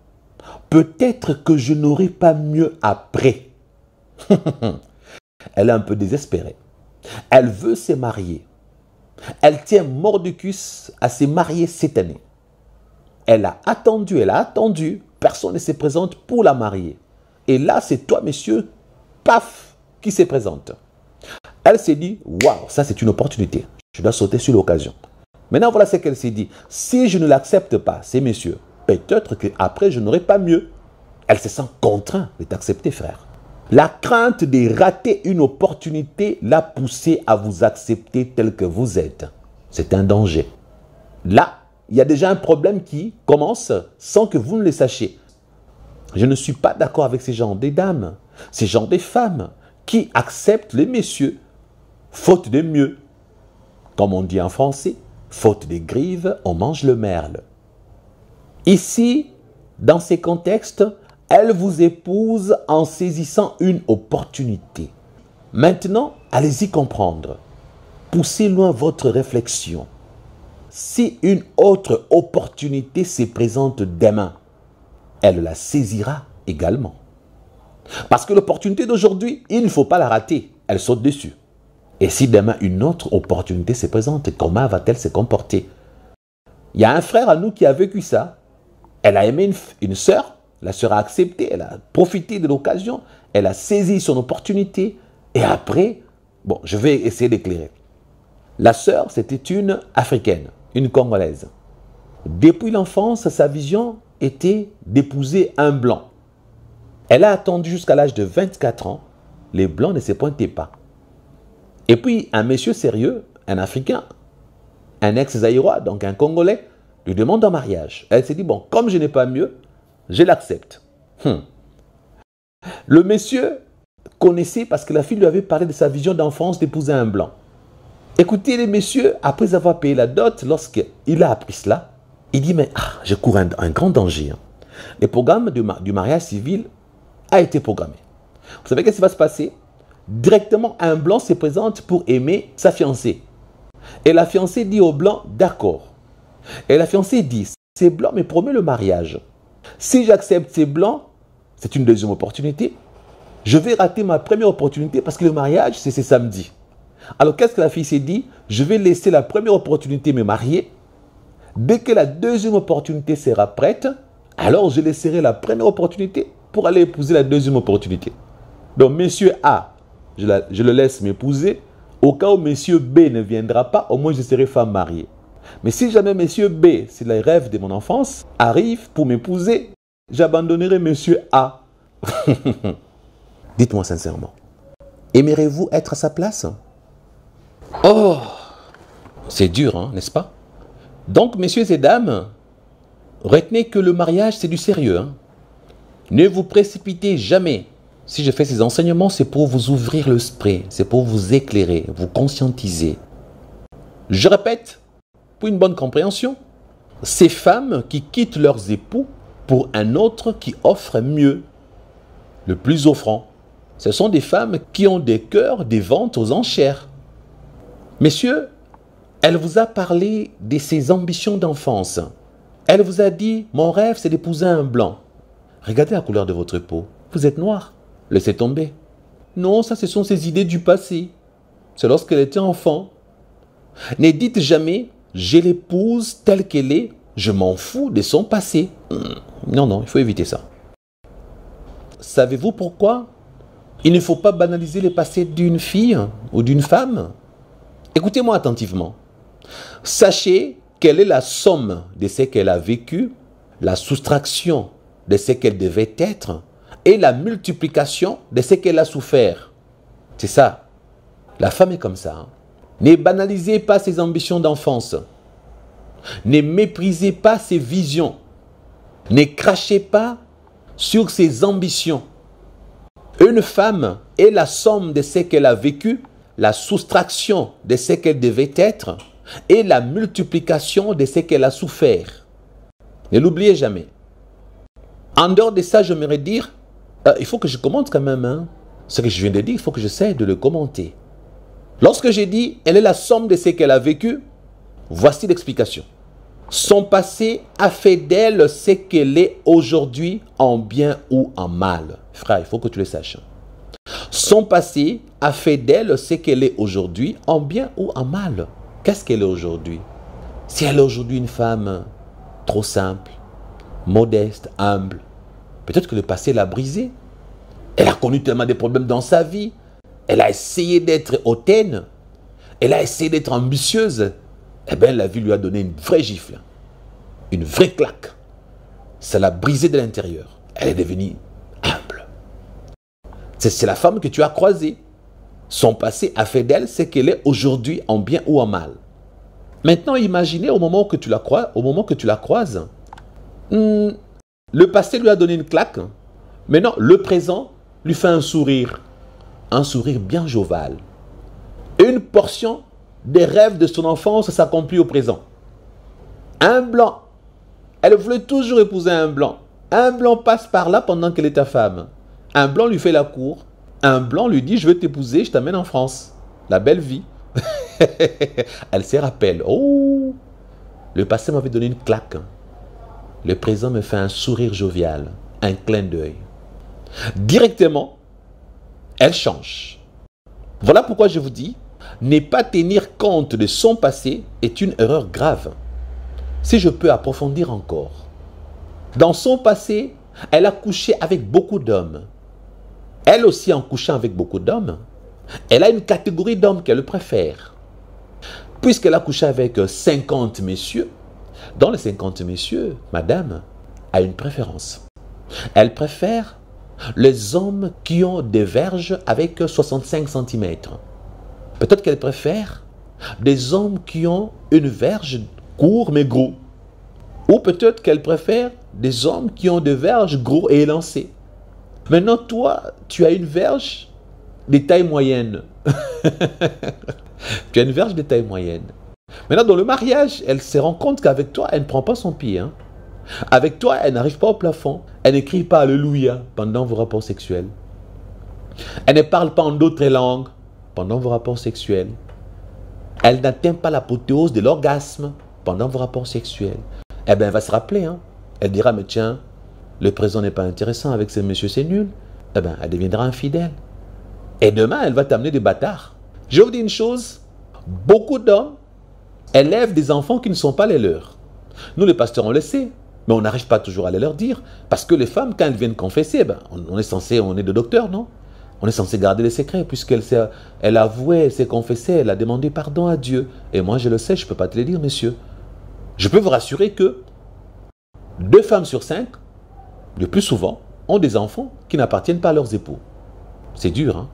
peut-être que je n'aurai pas mieux après. Elle est un peu désespérée. Elle veut se marier. Elle tient mordicus à se marier cette année. Elle a attendu, personne ne se présente pour la marier. Et là, c'est toi, monsieur, paf, qui se présente. Elle s'est dit, waouh, ça c'est une opportunité. Je dois sauter sur l'occasion. Maintenant, voilà ce qu'elle s'est dit. Si je ne l'accepte pas, ces messieurs, peut-être qu'après, je n'aurai pas mieux. Elle se sent contrainte de t'accepter, frère. La crainte de rater une opportunité l'a poussée à vous accepter tel que vous êtes. C'est un danger. Là, il y a déjà un problème qui commence sans que vous ne le sachiez. Je ne suis pas d'accord avec ces gens des dames, ces gens des femmes qui acceptent les messieurs faute de mieux. Comme on dit en français, faute de grives, on mange le merle. Ici, dans ces contextes, elle vous épouse en saisissant une opportunité. Maintenant, allez-y comprendre. Poussez loin votre réflexion. Si une autre opportunité se présente demain, elle la saisira également. Parce que l'opportunité d'aujourd'hui, il ne faut pas la rater. Elle saute dessus. Et si demain une autre opportunité se présente, comment va-t-elle se comporter? Il y a un frère à nous qui a vécu ça. Elle a aimé une sœur. La sœur a accepté. Elle a profité de l'occasion. Elle a saisi son opportunité. Et après, bon, je vais essayer d'éclairer. La sœur, c'était une Africaine, une Congolaise. Depuis l'enfance, sa vision était d'épouser un blanc. Elle a attendu jusqu'à l'âge de 24 ans. Les blancs ne se pointaient pas. Et puis, un monsieur sérieux, un Africain, un ex-Zaïrois, donc un Congolais, lui demande en mariage. Elle s'est dit, bon, comme je n'ai pas mieux, je l'accepte. Le monsieur connaissait, parce que la fille lui avait parlé de sa vision d'enfance d'épouser un blanc. Écoutez, les messieurs, après avoir payé la dot, lorsqu'il a appris cela, il dit, mais je cours un grand danger. Le programme du mariage civil a été programmé. Vous savez qu'est-ce qui va se passer? Directement, un blanc se présente pour aimer sa fiancée. Et la fiancée dit au blanc, d'accord. Et la fiancée dit, ces blancs me promet le mariage. Si j'accepte ces blancs, c'est une deuxième opportunité. Je vais rater ma première opportunité parce que le mariage, c'est samedi. Alors, qu'est-ce que la fille s'est dit? Je vais laisser la première opportunité me marier. Dès que la deuxième opportunité sera prête, alors je laisserai la première opportunité pour aller épouser la deuxième opportunité. Donc, monsieur A, je le laisse m'épouser. Au cas où monsieur B ne viendra pas, au moins je serai femme mariée. Mais si jamais monsieur B, c'est le rêve de mon enfance, arrive pour m'épouser, j'abandonnerai monsieur A. Dites-moi sincèrement, aimerez-vous être à sa place? Oh, c'est dur, hein, n'est-ce pas? Donc, messieurs et dames, retenez que le mariage, c'est du sérieux. Hein? Ne vous précipitez jamais. Si je fais ces enseignements, c'est pour vous ouvrir l'esprit, c'est pour vous éclairer, vous conscientiser. Je répète, pour une bonne compréhension, ces femmes qui quittent leurs époux pour un autre qui offre mieux, le plus offrant, ce sont des femmes qui ont des cœurs, des ventes aux enchères. Messieurs, elle vous a parlé de ses ambitions d'enfance. Elle vous a dit, mon rêve c'est d'épouser un blanc. Regardez la couleur de votre peau, vous êtes noir, laissez tomber. Non, ça, ce sont ses idées du passé. C'est lorsqu'elle était enfant. Ne dites jamais, je l'épouse telle qu'elle est, je m'en fous de son passé. Non, non, il faut éviter ça. Savez-vous pourquoi il ne faut pas banaliser le passé d'une fille ou d'une femme? Écoutez-moi attentivement. Sachez quelle est la somme de ce qu'elle a vécu, la soustraction de ce qu'elle devait être et la multiplication de ce qu'elle a souffert. C'est ça. La femme est comme ça. Hein. Ne banalisez pas ses ambitions d'enfance. Ne méprisez pas ses visions. Ne crachez pas sur ses ambitions. Une femme est la somme de ce qu'elle a vécu, la soustraction de ce qu'elle devait être et la multiplication de ce qu'elle a souffert. Ne l'oubliez jamais. En dehors de ça, j'aimerais dire, il faut que je commente quand même. Hein. Ce que je viens de dire, il faut que j'essaie de le commenter. Lorsque j'ai dit, elle est la somme de ce qu'elle a vécu, voici l'explication. Son passé a fait d'elle ce qu'elle est aujourd'hui en bien ou en mal. Frère, il faut que tu le saches. Son passé a fait d'elle ce qu'elle est aujourd'hui en bien ou en mal. Qu'est-ce qu'elle est aujourd'hui? Si elle est aujourd'hui une femme trop simple, modeste, humble, peut-être que le passé l'a brisée. Elle a connu tellement de problèmes dans sa vie. Elle a essayé d'être hautaine. Elle a essayé d'être ambitieuse. Eh bien, la vie lui a donné une vraie gifle. Une vraie claque. Ça l'a brisée de l'intérieur. Elle est devenue humble. C'est la femme que tu as croisée. Son passé a fait d'elle ce qu'elle est aujourd'hui en bien ou en mal. Maintenant, imaginez au moment que tu la croises, le passé lui a donné une claque. Maintenant, le présent lui fait un sourire bien jovial. Une portion des rêves de son enfance s'accomplit au présent. Un blanc. Elle voulait toujours épouser un blanc. Un blanc passe par là pendant qu'elle est ta femme. Un blanc lui fait la cour. Un blanc lui dit, je veux t'épouser, je t'amène en France. La belle vie. Elle se rappelle. Oh, le passé m'avait donné une claque. Le présent me fait un sourire jovial, un clin d'œil. Directement, elle change. Voilà pourquoi je vous dis, ne pas tenir compte de son passé est une erreur grave. Si je peux approfondir encore. Dans son passé, elle a couché avec beaucoup d'hommes. Elle aussi, en couchant avec beaucoup d'hommes, elle a une catégorie d'hommes qu'elle préfère. Puisqu'elle a couché avec 50 messieurs, dans les 50 messieurs, madame a une préférence. Elle préfère les hommes qui ont des verges avec 65 cm. Peut-être qu'elle préfère des hommes qui ont une verge courte mais gros. Ou peut-être qu'elle préfère des hommes qui ont des verges gros et élancés. Maintenant, toi, tu as une verge de taille moyenne. Tu as une verge de taille moyenne. Maintenant, dans le mariage, elle se rend compte qu'avec toi, elle ne prend pas son pied. Hein. Avec toi, elle n'arrive pas au plafond. Elle n'écrit pas Alléluia pendant vos rapports sexuels. Elle ne parle pas en d'autres langues pendant vos rapports sexuels. Elle n'atteint pas l'apothéose de l'orgasme pendant vos rapports sexuels. Eh bien, elle va se rappeler. Hein. Elle dira, mais tiens, le présent n'est pas intéressant avec ce monsieur, c'est nul. Eh bien, elle deviendra infidèle. Et demain, elle va t'amener des bâtards. Je vous dis une chose, beaucoup d'hommes élèvent des enfants qui ne sont pas les leurs. Nous, les pasteurs, on le sait, mais on n'arrive pas toujours à les leur dire. Parce que les femmes, quand elles viennent confesser, ben, on est des docteurs, non? On est censé garder les secrets, puisqu'elle elle a avoué, elle s'est confessée, elle a demandé pardon à Dieu. Et moi, je le sais, je ne peux pas te le dire, messieurs. Je peux vous rassurer que 2 femmes sur 5, le plus souvent, ont des enfants qui n'appartiennent pas à leurs époux. C'est dur, hein,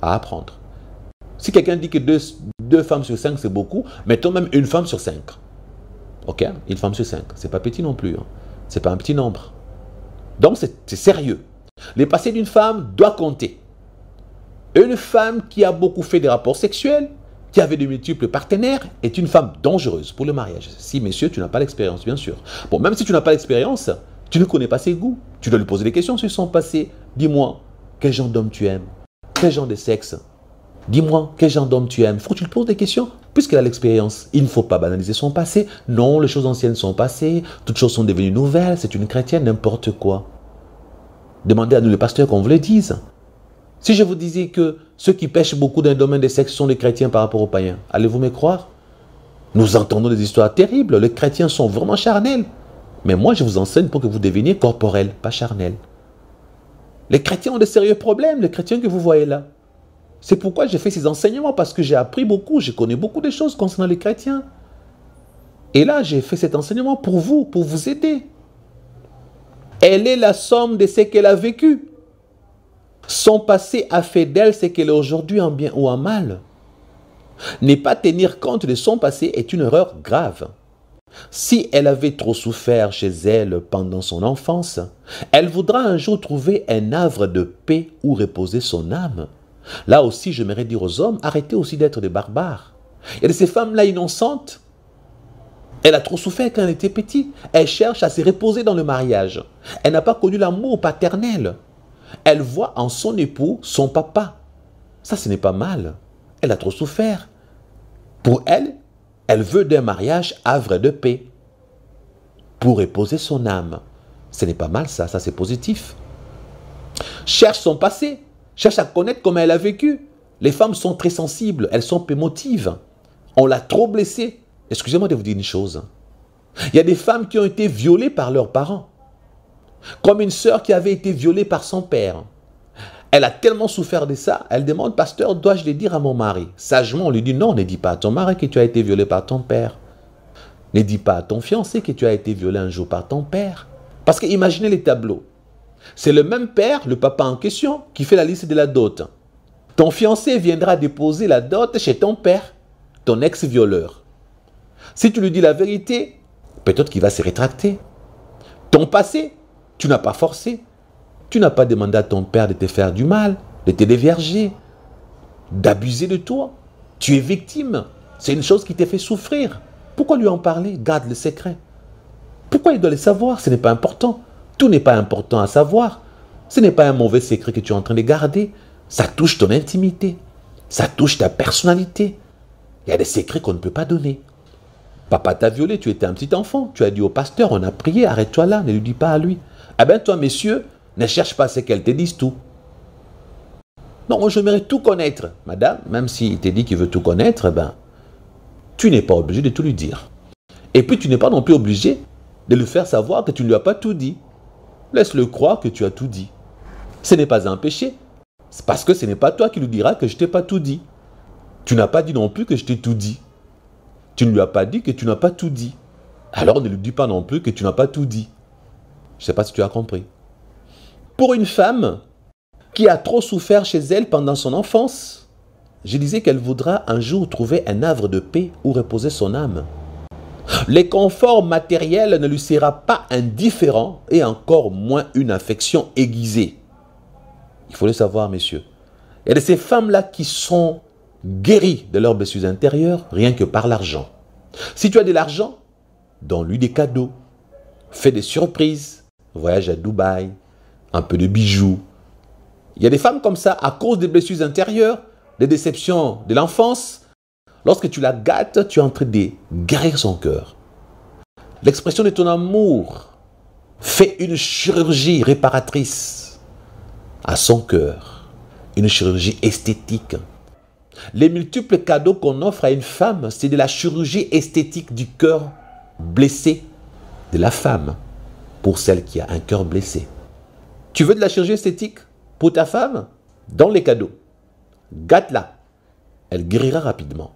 à apprendre. Si quelqu'un dit que 2 femmes sur 5, c'est beaucoup, mettons même 1 femme sur 5. Ok, 1 femme sur 5. C'est pas petit non plus. Hein. C'est pas un petit nombre. Donc, c'est sérieux. Le passé d'une femme doit compter. Une femme qui a beaucoup fait des rapports sexuels, qui avait de multiples partenaires, est une femme dangereuse pour le mariage. Si, messieurs, tu n'as pas l'expérience, bien sûr. Bon, même si tu n'as pas l'expérience, tu ne connais pas ses goûts. Tu dois lui poser des questions sur son passé. Dis-moi, quel genre d'homme tu aimes? Quel genre de sexe? Dis-moi, quel genre d'homme tu aimes? Il faut que tu lui poses des questions, puisqu'elle a l'expérience. Il ne faut pas banaliser son passé. Non, les choses anciennes sont passées. Toutes choses sont devenues nouvelles. C'est une chrétienne, n'importe quoi. Demandez à nous, les pasteurs, qu'on vous le dise. Si je vous disais que ceux qui pêchent beaucoup dans le domaine des sexes sont les chrétiens par rapport aux païens, allez-vous me croire? Nous entendons des histoires terribles. Les chrétiens sont vraiment charnels. Mais moi, je vous enseigne pour que vous deveniez corporels, pas charnels. Les chrétiens ont de sérieux problèmes, les chrétiens que vous voyez là. C'est pourquoi j'ai fait ces enseignements, parce que j'ai appris beaucoup, je connais beaucoup de choses concernant les chrétiens. Et là, j'ai fait cet enseignement pour vous aider. Elle est la somme de ce qu'elle a vécu. Son passé a fait d'elle ce qu'elle est aujourd'hui en bien ou en mal. Ne pas tenir compte de son passé est une erreur grave. Si elle avait trop souffert chez elle pendant son enfance, elle voudra un jour trouver un havre de paix où reposer son âme. Là aussi, j'aimerais dire aux hommes, arrêtez aussi d'être des barbares. Il y a de ces femmes-là innocentes. Elle a trop souffert quand elle était petite. Elle cherche à se reposer dans le mariage. Elle n'a pas connu l'amour paternel. Elle voit en son époux son papa. Ça, ce n'est pas mal. Elle a trop souffert. Pour elle, elle veut d'un mariage havre de paix pour reposer son âme. Ce n'est pas mal ça, ça c'est positif. Cherche son passé, cherche à connaître comment elle a vécu. Les femmes sont très sensibles, elles sont émotives. On l'a trop blessée. Excusez-moi de vous dire une chose. Il y a des femmes qui ont été violées par leurs parents. Comme une sœur qui avait été violée par son père. Elle a tellement souffert de ça, elle demande, pasteur, dois-je le dire à mon mari? Sagement, on lui dit, non, ne dis pas à ton mari que tu as été violé par ton père. Ne dis pas à ton fiancé que tu as été violé un jour par ton père. Parce que imaginez les tableaux. C'est le même père, le papa en question, qui fait la liste de la dot. Ton fiancé viendra déposer la dot chez ton père, ton ex-violeur. Si tu lui dis la vérité, peut-être qu'il va se rétracter. Ton passé, tu n'as pas forcé. Tu n'as pas demandé à ton père de te faire du mal, de te dévierger, d'abuser de toi. Tu es victime. C'est une chose qui te fait souffrir. Pourquoi lui en parler? Garde le secret. Pourquoi il doit le savoir? Ce n'est pas important. Tout n'est pas important à savoir. Ce n'est pas un mauvais secret que tu es en train de garder. Ça touche ton intimité. Ça touche ta personnalité. Il y a des secrets qu'on ne peut pas donner. Papa t'a violé, tu étais un petit enfant. Tu as dit au pasteur, on a prié, arrête-toi là, ne lui dis pas à lui. Ah ben toi, messieurs, ne cherche pas à ce qu'elle te dise tout. Non, je j'aimerais tout connaître. Madame, même s'il te dit qu'il veut tout connaître, ben, tu n'es pas obligé de tout lui dire. Et puis, tu n'es pas non plus obligé de lui faire savoir que tu ne lui as pas tout dit. Laisse-le croire que tu as tout dit. Ce n'est pas un péché. C'est parce que ce n'est pas toi qui lui diras que je ne t'ai pas tout dit. Tu n'as pas dit non plus que je t'ai tout dit. Tu ne lui as pas dit que tu n'as pas tout dit. Alors, ne lui dis pas non plus que tu n'as pas tout dit. Je ne sais pas si tu as compris. Pour une femme qui a trop souffert chez elle pendant son enfance, je disais qu'elle voudra un jour trouver un havre de paix où reposer son âme. Les conforts matériels ne lui sera pas indifférent et encore moins une affection aiguisée. Il faut le savoir, messieurs. Il y a de ces femmes-là qui sont guéries de leurs blessures intérieures rien que par l'argent. Si tu as de l'argent, donne-lui des cadeaux, fais des surprises, voyage à Dubaï, un peu de bijoux. Il y a des femmes comme ça, à cause des blessures intérieures, des déceptions de l'enfance. Lorsque tu la gâtes, tu es en train de guérir son cœur. L'expression de ton amour fait une chirurgie réparatrice à son cœur, une chirurgie esthétique. Les multiples cadeaux qu'on offre à une femme, c'est de la chirurgie esthétique du cœur blessé de la femme, pour celle qui a un cœur blessé. Tu veux de la chirurgie esthétique pour ta femme? Donne les cadeaux. Gâte-la. Elle guérira rapidement.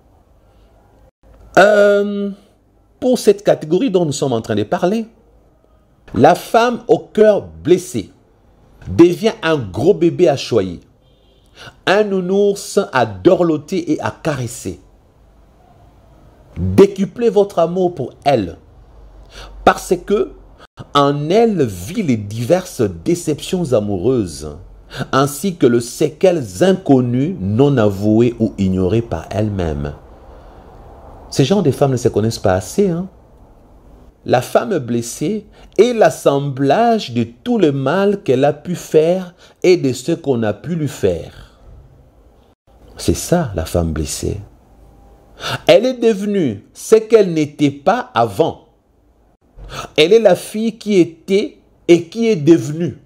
Pour cette catégorie dont nous sommes en train de parler, la femme au cœur blessé devient un gros bébé à choyer, un nounours à dorloter et à caresser. Décuplez votre amour pour elle, parce que en elle vit les diverses déceptions amoureuses, ainsi que le séquelles inconnues, non avouées ou ignorées par elle-même. Ces genres de femmes ne se connaissent pas assez. Hein? La femme blessée est l'assemblage de tout le mal qu'elle a pu faire et de ce qu'on a pu lui faire. C'est ça, la femme blessée. Elle est devenue ce qu'elle n'était pas avant. Elle est la fille qui était et qui est devenue.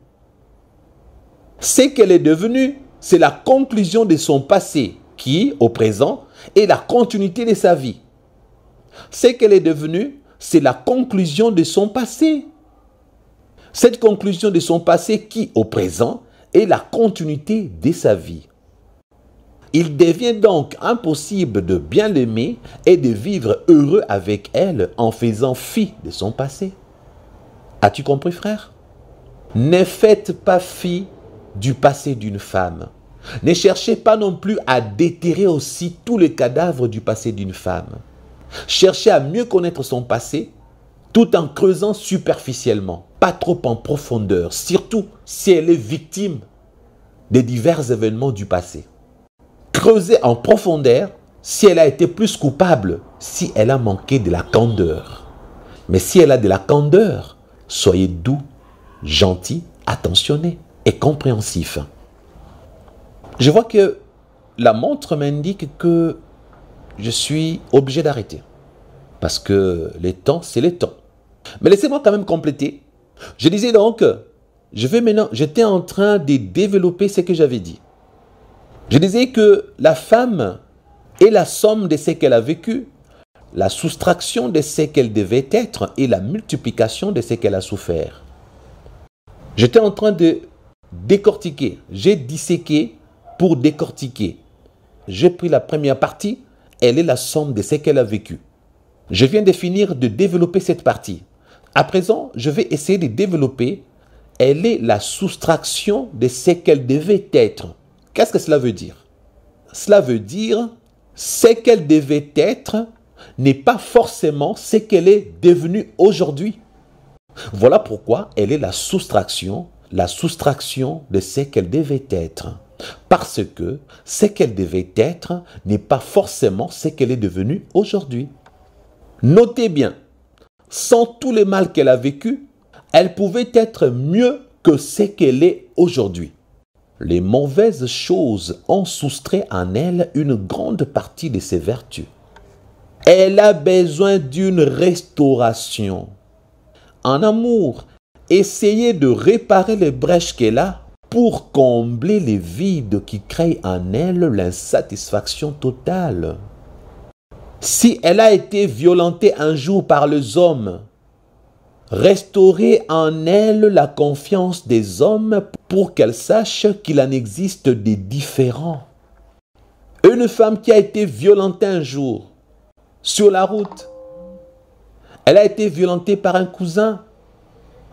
Ce qu'elle est devenue, c'est la conclusion de son passé qui, au présent, est la continuité de sa vie. Ce qu'elle est devenue, c'est la conclusion de son passé. Cette conclusion de son passé qui, au présent, est la continuité de sa vie. Il devient donc impossible de bien l'aimer et de vivre heureux avec elle en faisant fi de son passé. As-tu compris, frère? Ne faites pas fi du passé d'une femme. Ne cherchez pas non plus à déterrer aussi tous les cadavres du passé d'une femme. Cherchez à mieux connaître son passé tout en creusant superficiellement, pas trop en profondeur, surtout si elle est victime des divers événements du passé. Creusez en profondeur si elle a été plus coupable, si elle a manqué de la candeur. Mais si elle a de la candeur, soyez doux, gentil, attentionné et compréhensif. Je vois que la montre m'indique que je suis obligé d'arrêter. Parce que les temps, c'est les temps. Mais laissez-moi quand même compléter. Je disais donc, j'étais en train de développer ce que j'avais dit. Je disais que la femme est la somme de ce qu'elle a vécu, la soustraction de ce qu'elle devait être et la multiplication de ce qu'elle a souffert. J'étais en train de décortiquer. J'ai disséqué pour décortiquer. J'ai pris la première partie, elle est la somme de ce qu'elle a vécu. Je viens de finir de développer cette partie. À présent, je vais essayer de développer, elle est la soustraction de ce qu'elle devait être. Qu'est-ce que cela veut dire? Cela veut dire, ce qu'elle devait être n'est pas forcément ce qu'elle est devenue aujourd'hui. Voilà pourquoi elle est la soustraction de ce qu'elle devait être. Parce que ce qu'elle devait être n'est pas forcément ce qu'elle est devenue aujourd'hui. Notez bien, sans tout le mal qu'elle a vécu, elle pouvait être mieux que ce qu'elle est aujourd'hui. Les mauvaises choses ont soustrait en elle une grande partie de ses vertus. Elle a besoin d'une restauration. En amour, essayez de réparer les brèches qu'elle a pour combler les vides qui créent en elle l'insatisfaction totale. Si elle a été violentée un jour par les hommes, restaurez en elle la confiance des hommes pour qu'elle sache qu'il en existe des différents. Une femme qui a été violentée un jour sur la route, elle a été violentée par un cousin,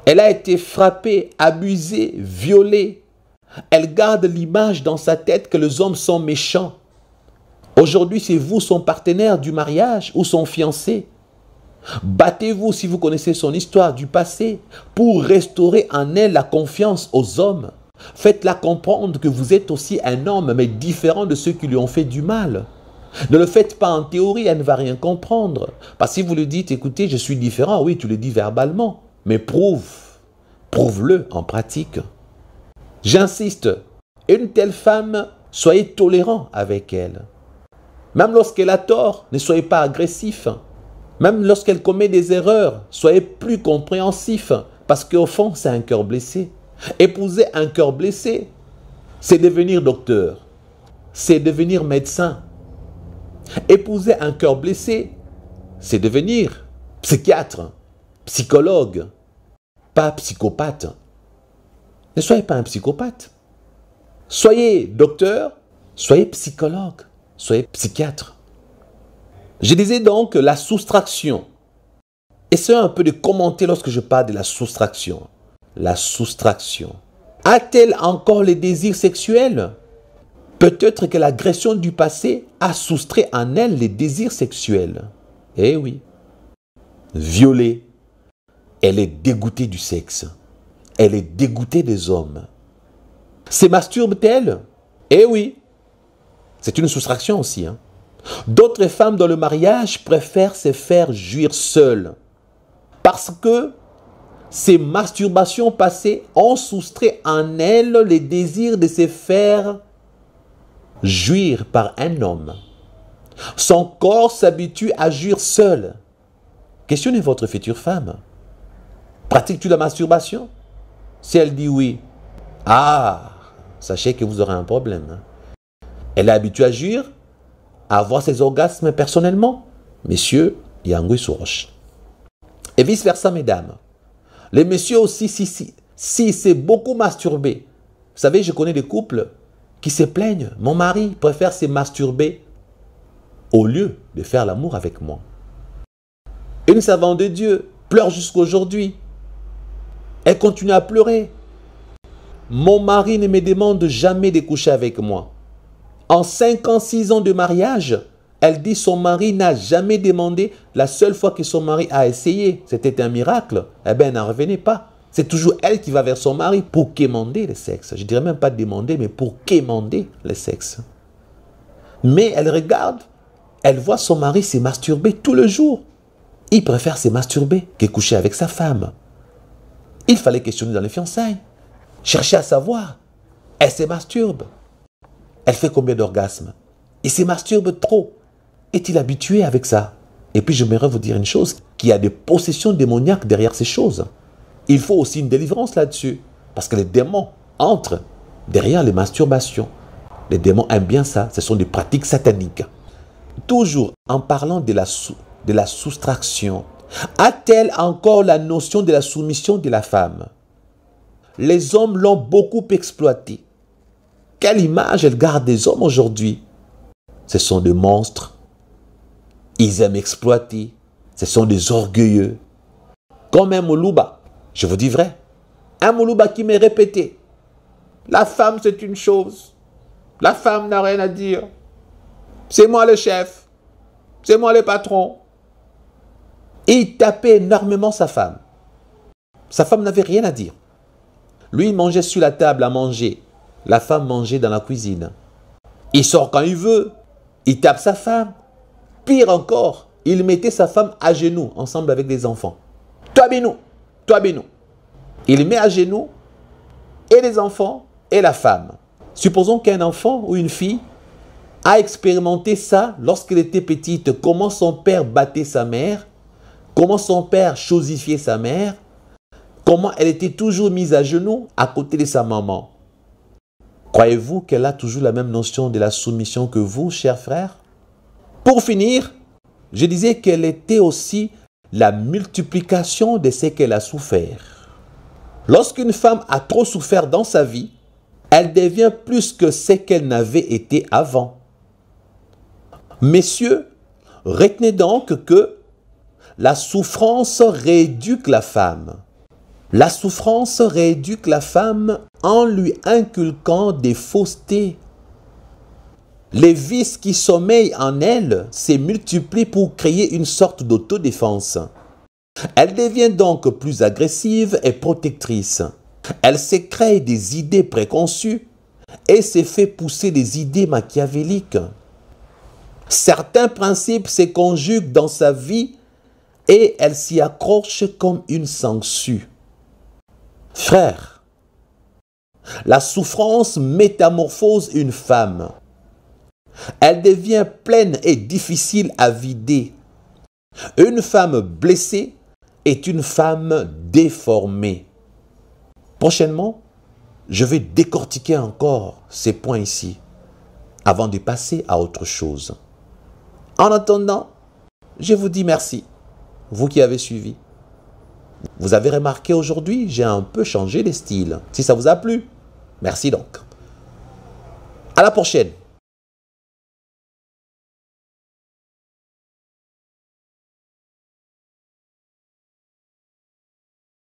elle a été frappée, abusée, violée. Elle garde l'image dans sa tête que les hommes sont méchants. Aujourd'hui, c'est vous son partenaire du mariage ou son fiancé. Battez-vous si vous connaissez son histoire du passé pour restaurer en elle la confiance aux hommes. Faites-la comprendre que vous êtes aussi un homme, mais différent de ceux qui lui ont fait du mal. Ne le faites pas en théorie, elle ne va rien comprendre. Parce que si vous lui dites, écoutez, je suis différent, oui, tu le dis verbalement, mais prouve-le en pratique. J'insiste, une telle femme, soyez tolérant avec elle. Même lorsqu'elle a tort, ne soyez pas agressif. Même lorsqu'elle commet des erreurs, soyez plus compréhensif. Parce qu'au fond, c'est un cœur blessé. Épouser un cœur blessé, c'est devenir docteur. C'est devenir médecin. Épouser un cœur blessé, c'est devenir psychiatre, psychologue, pas psychopathe. Ne soyez pas un psychopathe. Soyez docteur, soyez psychologue, soyez psychiatre. Je disais donc la soustraction. Essayez un peu de commenter lorsque je parle de la soustraction. La soustraction. A-t-elle encore les désirs sexuels? Peut-être que l'agression du passé a soustrait en elle les désirs sexuels. Eh oui. Violée. Elle est dégoûtée du sexe. Elle est dégoûtée des hommes. Se masturbe-t-elle? Eh oui. C'est une soustraction aussi. D'autres femmes dans le mariage préfèrent se faire jouir seules. Parce que ces masturbations passées ont soustrait en elles les désirs de se faire jouir par un homme. Son corps s'habitue à jouir seul. Questionnez votre future femme. Pratiques-tu la masturbation? Si elle dit oui, ah, sachez que vous aurez un problème. Hein. Elle est habituée à jouir, à avoir ses orgasmes personnellement. Messieurs, il y a anguille sous roche. Et vice-versa, mesdames. Les messieurs aussi, si c'est beaucoup masturbé. Vous savez, je connais des couples qui se plaignent. Mon mari préfère se masturber au lieu de faire l'amour avec moi. Une servante de Dieu pleure jusqu'aujourd'hui. Elle continue à pleurer. Mon mari ne me demande jamais de coucher avec moi. En 5 ans, 6 ans de mariage, elle dit son mari n'a jamais demandé. La seule fois que son mari a essayé, c'était un miracle. Eh bien, elle n'en revenait pas. C'est toujours elle qui va vers son mari pour quémander le sexe. Je ne dirais même pas demander, mais pour quémander le sexe. Mais elle regarde, elle voit son mari se masturber tout le jour. Il préfère se masturber que coucher avec sa femme. Il fallait questionner dans les fiançailles. Chercher à savoir. Elle se masturbe. Elle fait combien d'orgasmes? Il se masturbe trop. Est-il habitué avec ça? Et puis j'aimerais vous dire une chose, qu'il y a des possessions démoniaques derrière ces choses. Il faut aussi une délivrance là-dessus. Parce que les démons entrent derrière les masturbations. Les démons aiment bien ça. Ce sont des pratiques sataniques. Toujours en parlant de la soustraction. A-t-elle encore la notion de la soumission de la femme? Les hommes l'ont beaucoup exploité. Quelle image elle garde des hommes aujourd'hui? Ce sont des monstres. Ils aiment exploiter. Ce sont des orgueilleux. Comme un Moulouba. Je vous dis vrai. Un Moulouba qui m'est répété. La femme, c'est une chose. La femme n'a rien à dire. C'est moi le chef. C'est moi le patron. Et il tapait énormément sa femme. Sa femme n'avait rien à dire. Lui, il mangeait sur la table à manger. La femme mangeait dans la cuisine. Il sort quand il veut. Il tape sa femme. Pire encore, il mettait sa femme à genoux, ensemble avec des enfants. Toi, Bénou. Toi, Bénou. Il met à genoux et les enfants et la femme. Supposons qu'un enfant ou une fille a expérimenté ça lorsqu'elle était petite. Comment son père battait sa mère. Comment son père chosifiait sa mère. Comment elle était toujours mise à genoux à côté de sa maman. Croyez-vous qu'elle a toujours la même notion de la soumission que vous, chers frères? Pour finir, je disais qu'elle était aussi la multiplication de ce qu'elle a souffert. Lorsqu'une femme a trop souffert dans sa vie, elle devient plus que ce qu'elle n'avait été avant. Messieurs, retenez donc que la souffrance rééduque la femme. La souffrance rééduque la femme en lui inculquant des faussetés. Les vices qui sommeillent en elle se multiplient pour créer une sorte d'autodéfense. Elle devient donc plus agressive et protectrice. Elle se crée des idées préconçues et se fait pousser des idées machiavéliques. Certains principes se conjuguent dans sa vie et elle s'y accroche comme une sangsue. Frère, la souffrance métamorphose une femme. Elle devient pleine et difficile à vider. Une femme blessée est une femme déformée. Prochainement, je vais décortiquer encore ces points ici avant de passer à autre chose. En attendant, je vous dis merci, vous qui avez suivi. Vous avez remarqué aujourd'hui, j'ai un peu changé de style. Si ça vous a plu, merci donc. À la prochaine.